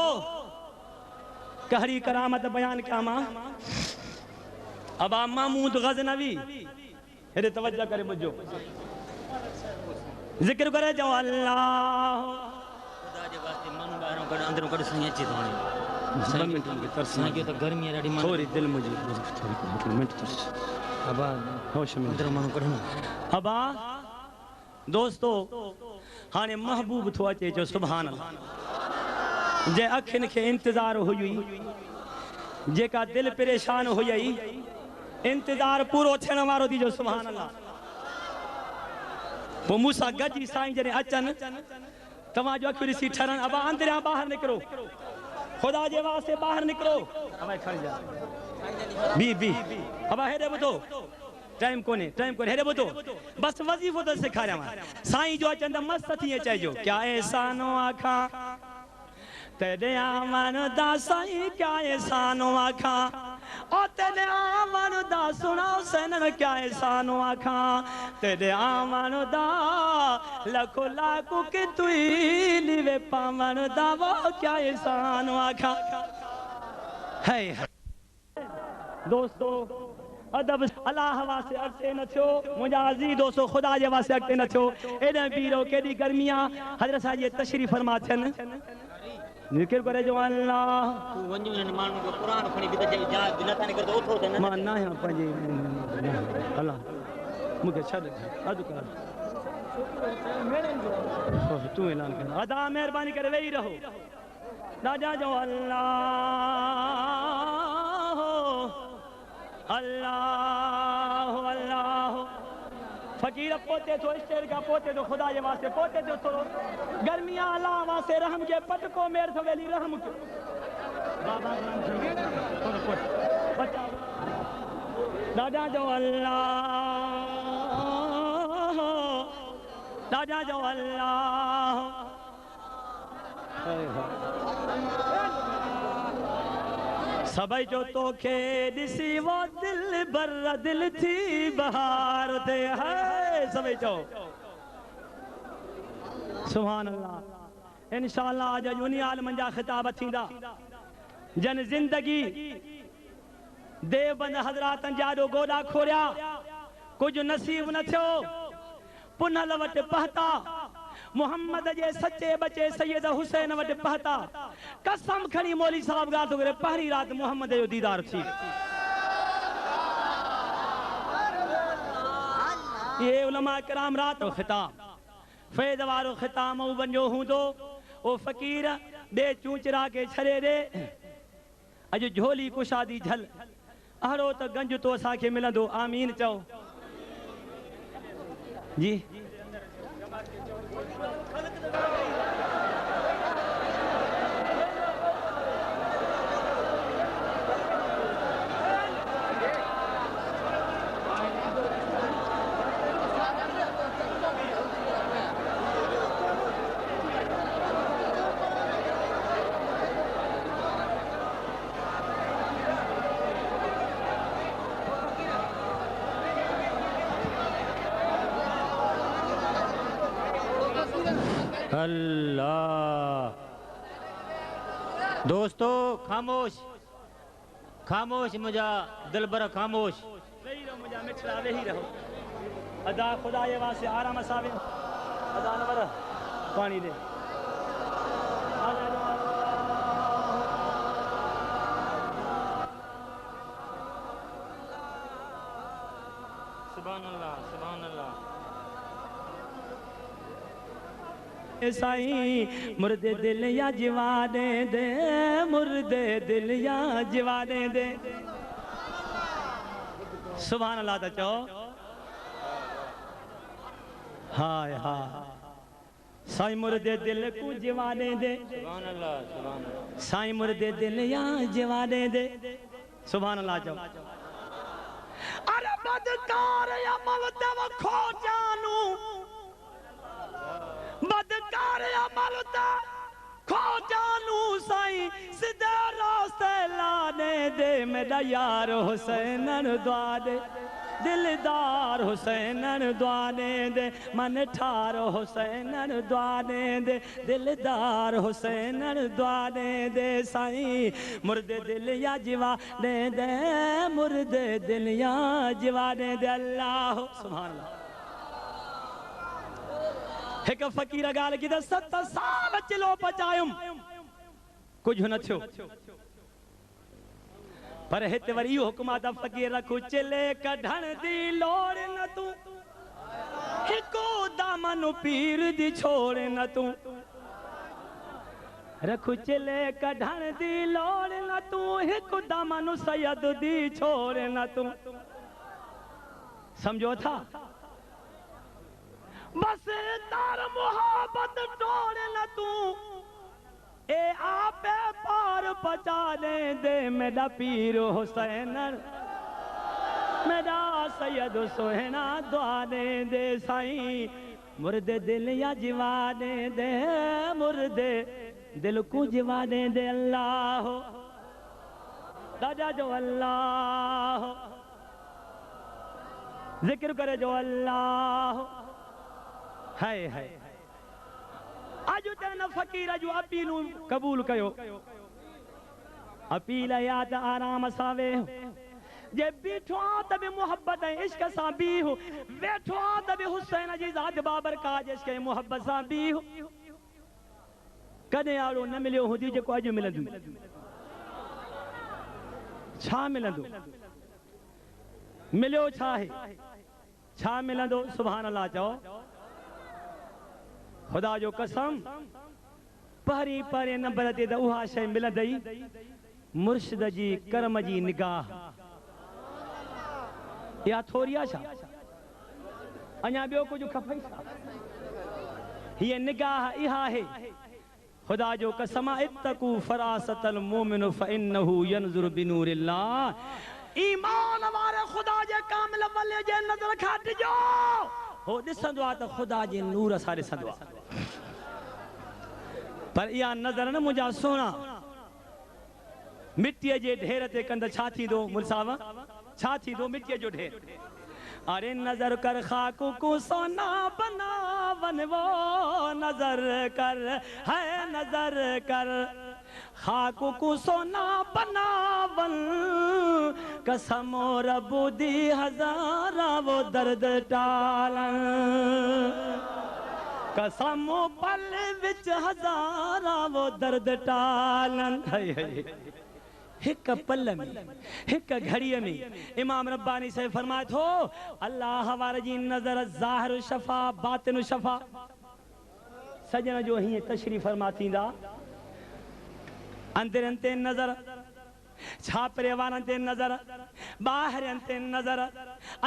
कहरी करामत बयान क्या मां अब महमूद गजनवी हेरे तवज्जो करे बुझो जिक्र करे जो अल्लाह खुदा जे वास्ते मन बाहरों कड अंदरों कड सही अचे तो मिनट के तरस ना के तो गर्मी है डी थोड़ी दिल मुझे थोड़ी मिनट तरस अबा होश में अंदर मन कड अबा दोस्तों हाने महबूब थो अचे जो सुभान अल्लाह जे अखिन के इंतजार हुई जेका दिल परेशान हुई इंतजार पूरो थियण वारो थी जो सुभान अल्लाह वो मूसा गजी साईं जने अचन तवा जो अखियूं ॾिसी ठरन अबा अंदरियां बाहर निकरो खुदा जे वास्ते बाहर निकरो अबा खड़ जा बी अबा हेरे बुधो टाइम कोने हेरे बुधो बस वजीफो तो सिखारिया साईं जो अचन त मस्त थी चइजो क्या एहसानो आखा तेरे आमन दा साईं क्या एहसानो आखा ओ तेरे आमन दा सुना हुसैन क्या एहसान आखा तेरे आमन दा लखो लाखो के तुई लिवे पावन दा वो क्या एहसान आखा है दोस्तों अदब अल्लाह वास्ते अॻिते न थियो मुंहिंजा अज़ीज़ दोस्तों ख़ुदा जे वास्ते अॻिते न थियो एॾा बीरो केॾी गर्मियां हज़रत साहिब जी तशरीफ़ फरमा थियनि निकिर करे जो अल्लाह तू वञो हिन माण्हू जो क़ुरान खणी बि त चई जा दिल तां निकिर त उथो त न मां न आहियां पंहिंजे अल्लाह मूंखे छॾ अधु कर तूं ऐलान कर अदा महिरबानी करे वेही रहो राजा जो अल्लाह अल्लाह अल्लाह फकीर पोते तो स्टेज का पोते तो खुदा जे वास्ते पोते तो थोरो गर्मियां अल्लाह वास्ते रहम के पटको मेर तो वेली रहम के बाबा बचा राजा जो अल्लाह राजा जो अल्लाह सबई जो तोखे ॾिसी वो दिल बर दिल थी बहार ते है सबई चो सुभान अल्लाह इंशाअल्लाह आज यूनियाल मंजा खिताब थींदा जन जिंदगी देवबंद हजरात जाडो गोदा खोरिया कुछ नसीब न थियो पुनल वट पहता मोहम्मद जे सच्चे बचे सैयद हुसैन वट पहता कसम खणी मौली साहब गा तो करे पहली रात मोहम्मद जो दीदार थी ये उलमा कराम रात खिताब फैद वारो खिताब उ बनो हुंदो ओ फकीर दे चूचरा के छड़े दे अज झोली कुशादी झल अहड़ो तो गंज तो असा के मिलंदो आमीन चओ जी अल्लाह दोस्तों खामोश खामोश मुझा दिलबर खामोश वेही रहो मुझा मिठड़ा वेही रहो अदा खुदा ये वास्ते आराम सावे अदा नवर पानी दे सुभान अल्लाह सुभान अल्लाह साईं मुर्दे दिल या जीवाने दे मुर्दे दिल या जीवाने दे सुभान अल्लाह ता चओ हाय हा साईं मुर्दे दिल को जीवाने दे सुभान अल्लाह सुभान अल्लाह साईं मुर्दे दिल या जीवाने दे सुभान अल्लाह चओ अरे बदकार या मवत व खो जानू बदकार अमल ता खो जानू साईं सिद्धे रास्ते लाने दे मेरा यार हुसैन द्वारे दिलदार हुसैन द्वारे दे मन ठार हुसैन द्वारे दे दिलदार हुसैन द्वारे दे साईं मुर्दे दिल या जीवा दे दे मुर्दे दिल या जीवा दे अल्लाह सुभान अल्लाह एक फकीर गाल की 7 साल चिलो पचायुम कुछ न थियो पर हिते वरी हुकूमत फकीर रखो चिले कढण दी लोड़ न तू हिको दामन पीर दी छोड़ न तू रखो चिले कढण दी लोड़ न तू हिको दामन सैयद दी छोड़ न तू समझो था बस तार मोहब्बत तोड़ न तू ए आपे पार पचाने दे मेरा पीर हुसैन मेरा सैयद सोहना दुआने दे साईं मुर्दे दिल या जीवाने दे मुर्दे दिल को जीवाने दे अल्लाह राजा जो अल्लाह जिक्र करे जो अल्लाह है आज तेन फकीर जो अपील कबूल कयो अपील याद आराम सावे जे बीठो तब मोहब्बत इश्क सा भी हो बैठो तब हुसैन जी ज़ात बाबर काज इश्क मोहब्बत सा भी हो कदे आड़ो न मिलियो हुंदी जेको अज मिलंदो छा मिलंदो मिलियो छा है छा मिलंदो सुभान अल्लाह चओ खुदा जो कसम पहरी परे नंबर ते त उहा शइ मिलंदई मुर्शिद जी करम जी निगाह या थोड़ी छा अञा ॿियो कुझु खपई छा हीअ निगाह इहा है खुदा जो कसम इत्तकू फरासतल मोमिन फइन्नहु यनजुर बिनूरिल्लाह ईमान वारे खुदा जे कामिल वले जे नज़र खां ॾिजो हो ॾिसंदो आहे त खुदा जे नूर सां ॾिसंदो आहे पर इहा नज़र न मुंहिंजा सोना मिट्टीअ जे ढेर ते कंद छा थींदो मुल्साव छा थींदो मिट्टीअ जो ढेर अरे नजर कर खाकू को सोना बनावन वो नजर कर है नजर कर खाकू को सोना बनावन कसम रब्बू दी हजारा वो दर्द टालन कसम पल विच हजारा वो दर्द टालन हिक पल में हिक घड़ीअ में इमाम रब्बानी से फरमाए थो अल्लाह वारे जी नज़र ज़ाहिर शफ़ा बातिन शफ़ा सजन जो हीअं तशरीफ़ फरमा थींदा अंदरनि ते नज़र छापरे वारनि ते नज़र ॿाहिरनि ते नज़र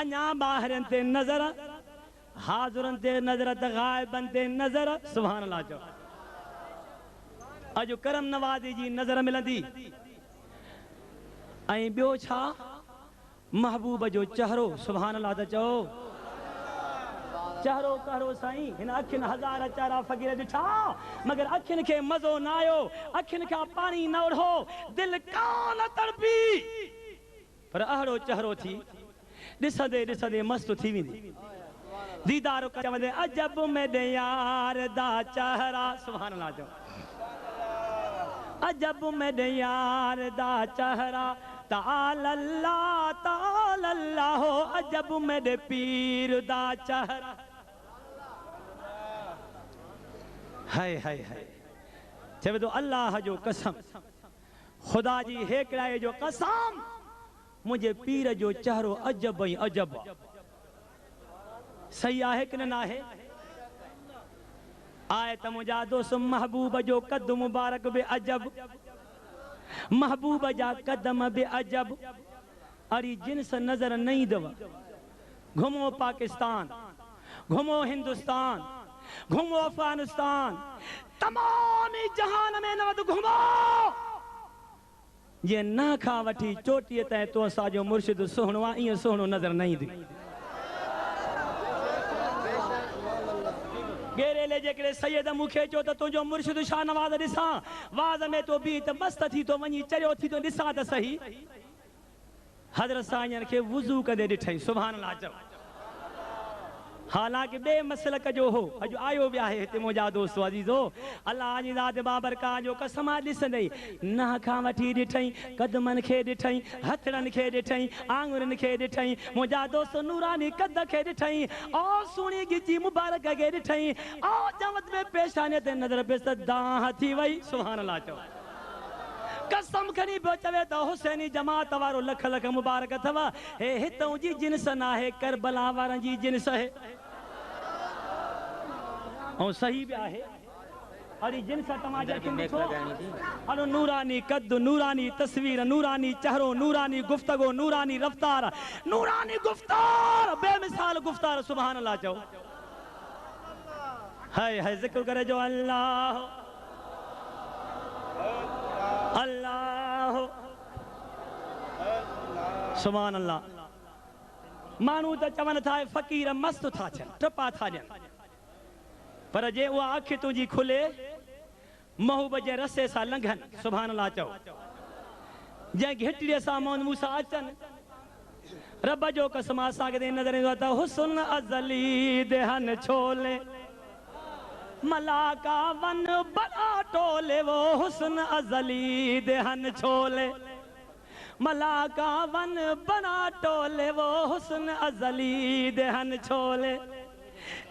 अञा ॿाहिरनि ते नज़र हाज़ुरनि ते नज़र त ग़ाइबनि ते नज़र सुभान अल्लाह चओ अॼु करम नवाज़ी जी नज़र मिलंदी ऐं ॿियो छा महबूब जो चेहरो सुभान अल्लाह त चओ चेहरो कहिड़ो साईं हिन अखियुनि हज़ार चारा फ़क़ीर ॾिठा मगर अखियुनि खे मज़ो न आयो अखियुनि खां पाणी न उड़ो दिलि कान तड़पी पर अहिड़ो चेहरो थी ॾिसंदे ॾिसंदे मस्तु थी वेंदी दीदार चवंदे अजब मेरे यार दा चेहरा सुभान अल्लाह चओ अजब मेरे यार दा चेहरा ताल अल्लाह हो अजब मेरे पीर दा चेहरा है चवे तो अल्लाह जो कसम खुदा जी हेकड़ाए जो कसम मुझे पीर जो चेहरो अजब ही अजब सही आहे कि न आहे आए त मुंहिंजा दोस्त महबूब जो कद मुबारक बि अजब महबूब जा कदम बि अजब अड़ी जिन्स नजर न ईंदव घुमो पाकिस्तान घुमो हिंदुस्तान घुमो अफगानिस्तान तमाम जहान में न घुमो ये न खां वठी चोटीअ ताईं तो असांजो मुर्शिद सुहिणो आहे ईअं सुहिणो नज़र न ईंदी गेरेले जेकॾहिं सैयद मूंखे चयो त तुंहिंजो मुर्शिद शाह नवाज़ ॾिसां वाज़ में तो बि त मस्त थी तो वञी चरियो थी तो ॾिसां त सही हज़रत साईं खे वुज़ू कंदे ॾिठई सुभान अल्लाह चओ हालांकि बे मसलक जो हो अॼु आयो बि आहे हिते मुंहिंजा दोस्त अज़ीज़ो अल्लाह जी ज़ात बाबरकात जो कसम ॾिसंदई नह खां वठी ॾिठई कदमनि खे ॾिठई हथड़नि खे ॾिठई आङुरनि खे ॾिठई मुंहिंजा दोस्त नूरानी कद खे ॾिठई और सुहिणी गिची मुबारक खे ॾिठई और जवत में पेशाने ते नज़र पेस त दाह थी वई सुभान अल्लाह चओ कसम खणी पियो चवे त हुसैनी जमात वारो लख लख मुबारक अथव हे हितों जी जिन्स न आहे करबला वारनि जी जिन्स आहे ऐं सही बि आहे अड़ी जिन्स तमाजा ॾिठो अड़ो नूरानी कद नूरानी तस्वीर नूरानी चेहरो नूरानी गुफ्तगो नूरानी रफ्तार नूरानी गुफ्तार बेमिसाल गुफ्तार सुभान अल्लाह चओ है जिक्र करे जो अल्लाह अल्लाह सुभान अल्लाह मानू त चवनि था फ़कीर मस्त था थियनि टपा था ॾियनि पर जे उहा अखि तुंहिंजी खुले महबूब जे रस्ते सां लंघनि सुभान अल्लाह चओ जै घिटिड़े सा मोहम्मद मूसा अचन रब जो कसम आसा के नजर आता हुस्न अजली देहन छोले मलाका वन बड़ा टोले वो हुस्न अजली देहन छोले मलाका वन बड़ा टोले वो हुस्न अजली देहन छोले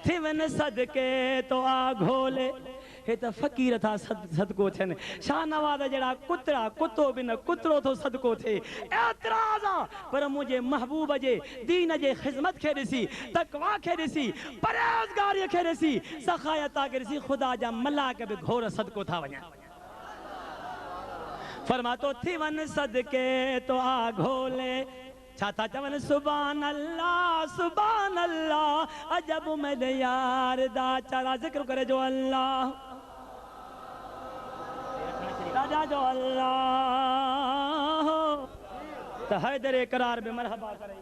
थिवन सदके तो आ घोले हे तो फकीर था सदको थे शाहनवाज जड़ा कुतरा कुतो बिन कुतरो तो सदको थे एतराजा पर मुझे महबूब जे दीन जे खिदमत खे ॾिसी तकवा खे ॾिसी परहेज़गारी खे ॾिसी सखायता खे ॾिसी खुदा जा मलाक बि घोर सदको था वञनि फरमातो थी वन सदके तो आ घोले छा था चवनि सुभान अल्लाह अजब मेरे यार दा चला जिक्र करे जो अल्लाह राजा जो अल्लाह तो हैदर करार में मरहबा करे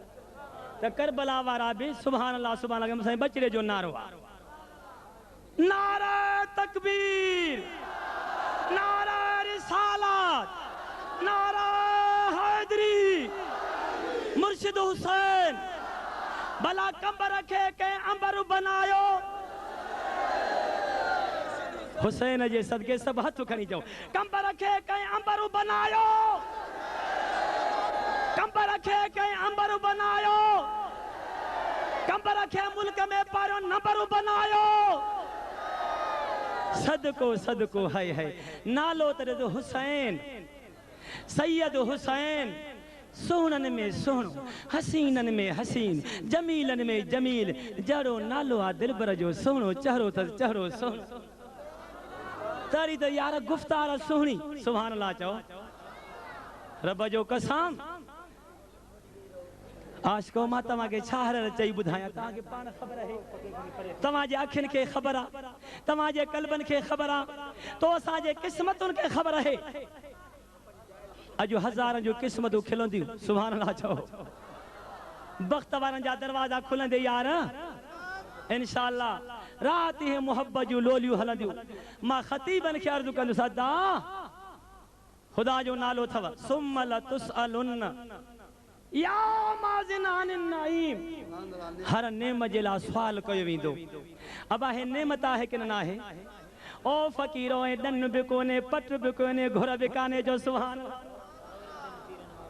तो करबला वारा भी सुभान अल्लाह के मुसाई बचड़े जो नारो नारा तकबीर नारा रिसालत नारा हैदरी मुर्शिद हुसैन भला कंबर रखे के अंबर बनायो हुसैन जे सदके सब हथ खणी जाओ कंबर रखे के अंबर बनायो कंबर रखे के अंबर बनायो कंबर रखे मुल्क में पारो नंबर बनायो सदको सदको है नालो तेरे तो हुसैन सैयद हुसैन सोहनन में सोहनो हसीनन में हसीन जमीलन में जमील जड़ो नालो आ दिलबर जो सोहनो चेहरो त चेहरो सोहनो तारी तो यार गुफ्तार सोहनी सुभान अल्लाह चओ रब जो कसम आशिको मां तव्हां खे छा हर चई ॿुधायां तव्हां खे पाण ख़बर आहे तव्हां जे अखियुनि खे ख़बर आहे तव्हां जे क़ल्बनि खे ख़बर आहे तो असां जे क़िस्मतुनि खे ख़बर आहे अजो हज़ारनि जो क़िस्मतूं खिलंदियूं सुभान अल्लाह चओ बख़्त वारनि जा दरवाज़ा खुलंदे यार इंशाअल्लाह रात ही मोहब्बत जूं लोलियूं हलंदियूं मां ख़तीबनि खे अर्ज़ु कंदुसि अदा खुदा जो नालो अथव सुम्मल तुसअलुन या माज़िनान नईम हर नेम जे लाइ सुवाल कयो वेंदो अबा हे नेमत आहे कि न आहे ओ फ़कीरो ऐं ॾन बि कोन्हे पट बि कोन्हे घुर बि कान्हे जो सुभान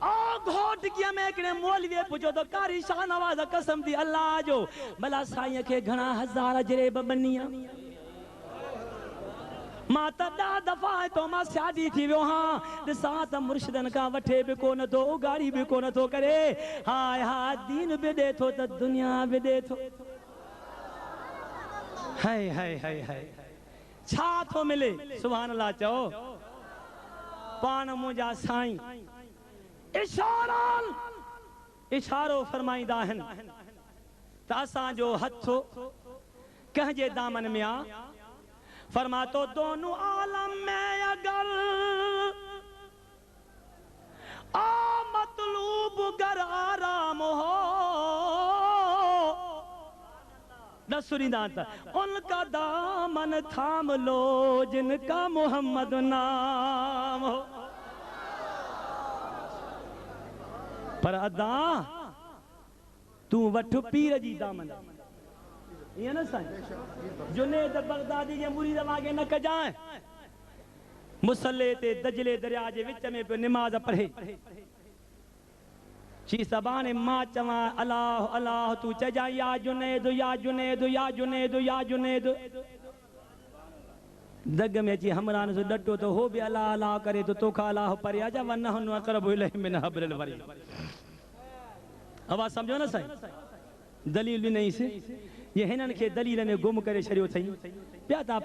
ओ घोटकीअ में हिकिड़े मौलवीअ पुछो तो कारी शाहनवाज़ कसम थी अल्लाह जो भला साईं खे घणा हज़ार जरेब बनी मां त 10 दफ़ा तो मां शादी थी वियो हां ॾिसां त मुर्शिदनि खां वठे बि कोन थो उगाड़ी बि कोन थो करे हाय हा दीन बि ॾे थो त दुनिया बि ॾे थो हाय हाय हाय हाय छा थो मिले सुभान अल्लाह चओ पाण मुंहिंजा साईं इशारो फरमाईंदा आहिनि त असांजो हथ कंहिंजे दामन में आहे फरमातो दोनों आलम में अगर आ मतलूब गर आराम हो दसुरीदा उनका दामन थाम लो जिनका मोहम्मद नाम हो पर अदा तू वठ पीर जी दामन ये ना साईं जुनेद बगदादी जे मुरीद वागे न कजाए मुसल्ले ते दजले दरिया जे विच में पे नमाज पढ़े ची सबाने मां चवा अल्लाह अल्लाह तू चजा या जुनेद या जुनेद या जुनेद या जुनेद दग में ची हमरान से डटो तो हो भी अल्लाह अल्लाह करे तो तोखा अल्लाह पर आजा वन्ना हुन अकरब इलैहि मिन हब्लिल वरीद आवाज समझो ना साईं दलील भी नहीं से ये हिनन के दलील में गुम करे छरियो थई प्याता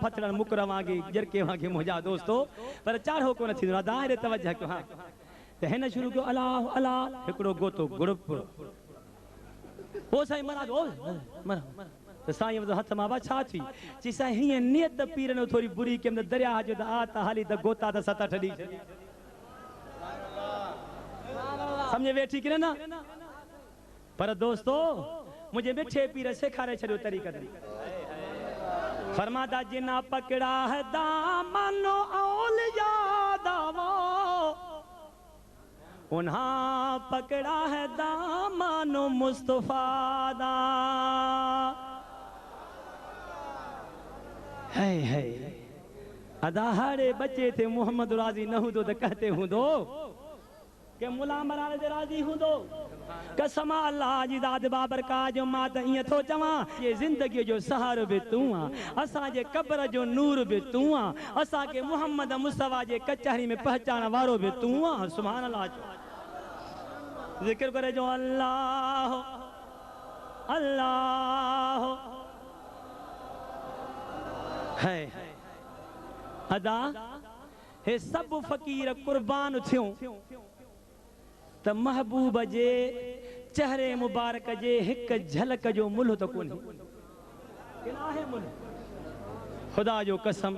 फतरन मुकर वागे जरके वागे मुजा दोस्तो पर चाढ़ो कोन थी दाहिर तवज्जो क्यों हां ते हिन शुरू को अल्लाह अल्लाह हिकड़ो गोतो ग्रुप ओ साईं महाराज ओ मर तो साईं वो हथ मां छा थी ची साईं ही नियत पीर ने थोड़ी बुरी के दरिया जो आ हाली त गोता त 7-8 दी समझे वेठी कि ना पर दोस्तो मुझे मिठे पीर सिखारे छड़ो तरीका फरमादा जिना पकड़ा है दामन औलिया दावो उन्हां पकड़ा है दामानो मुस्तफा दा। है अदाहरे बच्चे थे मोहम्मद राजी न हूं तो कहते हूं दो के मुला मराने दे राजी हूं दो। कसम अल्लाह जी दाद बाबर का जो मात इं थो चवा ये जिंदगी जो सहारो भी तू आ, असा जे कब्र जो नूर भी तू आ, असा के मोहम्मद मुस्तफा जे कचहरी में पहचान वारो भी तू आ। सुभान अल्लाह। जिक्र करे जो अल्लाह अल्लाह है। अदा हे सब फकीर कुर्बान थियो त महबूब जे चेहरे मुबारक जे हिक झलक जो मुल्ह तो कोन है मुल्ह। खुदा जो कसम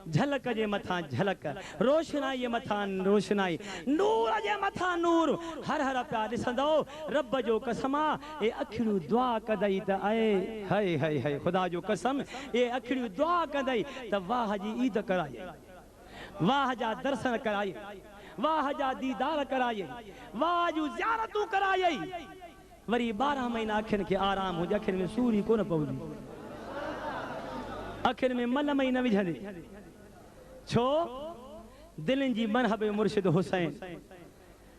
झलक जे मथा झलक, रोशनाई मथा रोशनाई, नूर जे मथा नूर, हर हर प्या ॾिसंदो रब जो कसम ए अखियूं दुआ कदई त आए हाय हाय हाय। खुदा जो कसम ए अखियूं दुआ कदई त वाह जी ईद कराई, वाह जा दर्शन कराई, वाह जा दीदार कराई, वाह जू ज़ियारतूं कराई। वरी 12 महीना अखियुनि खे आराम हुजे, अखियुनि में सूरी कोन पवंदी, अखियुनि में मन में न विझंदी। छो दिलनि जी मरहब मुर्शिद हुसैन,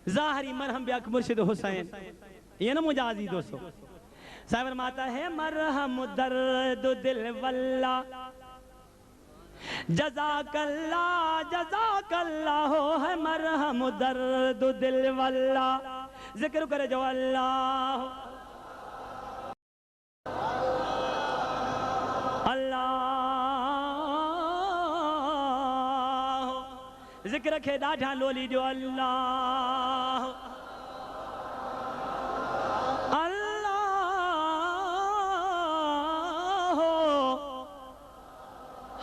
ज़ाहरी मरहम बि मुर्शिद हुसैन। ये न मुंहिंजा अज़ीज़ दोस्तो साहिब माता है मरहम दर्द दिल वल्ला जज़ाकल्ला जज़ाकल्ला हो है मरहम दर्द दिल वल्ला। जिक्र करे जो अल्लाह अल्लाह, जिक्र खे ॾाढा लोली जो अल्लाह अल्लाह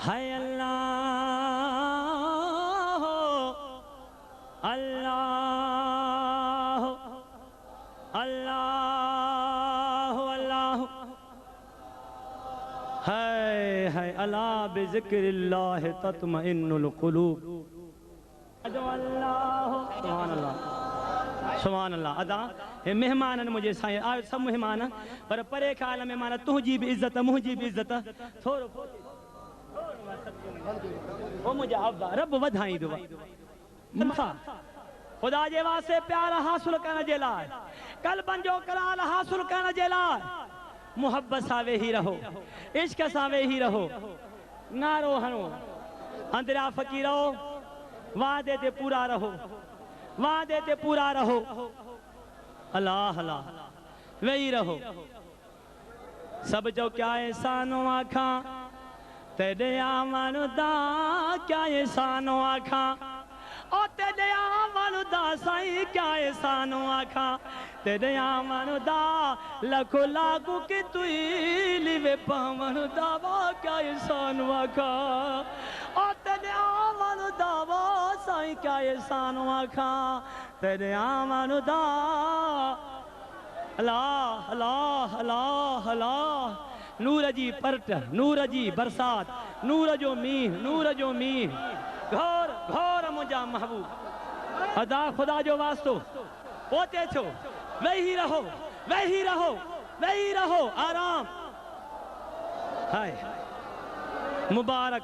है अल्लाह अल्लाह अल्लाह अल्लाह है अला बिज़िक्रिल्लाह तत्मइन्नुल क़ुलूब। सुभान अल्लाह सुभान अल्लाह। अदा हे मेहमान मुझे साईं आयो सब मेहमान पर परे ख्याल मेहमान तुझी भी इज्जत मुझी भी इज्जत थोरो ओ मुझे अब्बा रब वधाई दो। खुदा जे वास्ते प्यार हासिल करण जे लाइ, कल्बन जो करार हासिल करण जे लाइ मोहब्बत सां वेही रहो, इश्क सां वेही रहो, नारो हणो, अंदरिया फ़कीर रहो, वादे ते पूरा रहो, वादे ते पूरा रहो। अल्लाह अल्लाह वेही रहो। सब जो क्या एहसानो आखा तेरे आमन दा, क्या एहसानो आखा ओ तेरे आमन दा साईं, क्या एहसानो आखा तेरे आमन दा, लखो लागू कि तुई लिवे पावन दावा, क्या एहसानो आखा ओ तेरे आमन दावा साईं, क्या एहसानो आखा तेरे आमन दा। अल्लाह अल्लाह अल्लाह अल्लाह। नूर जी परट, नूर जी बरसात, नूर जो मींह, नूर जो मींह, घोर घोर मुंहिंजा महबूब। अदा खुदा जो वास्तो पोते छो वेही रहो, वेही रहो, वेही रहो, आराम। हाय मुबारक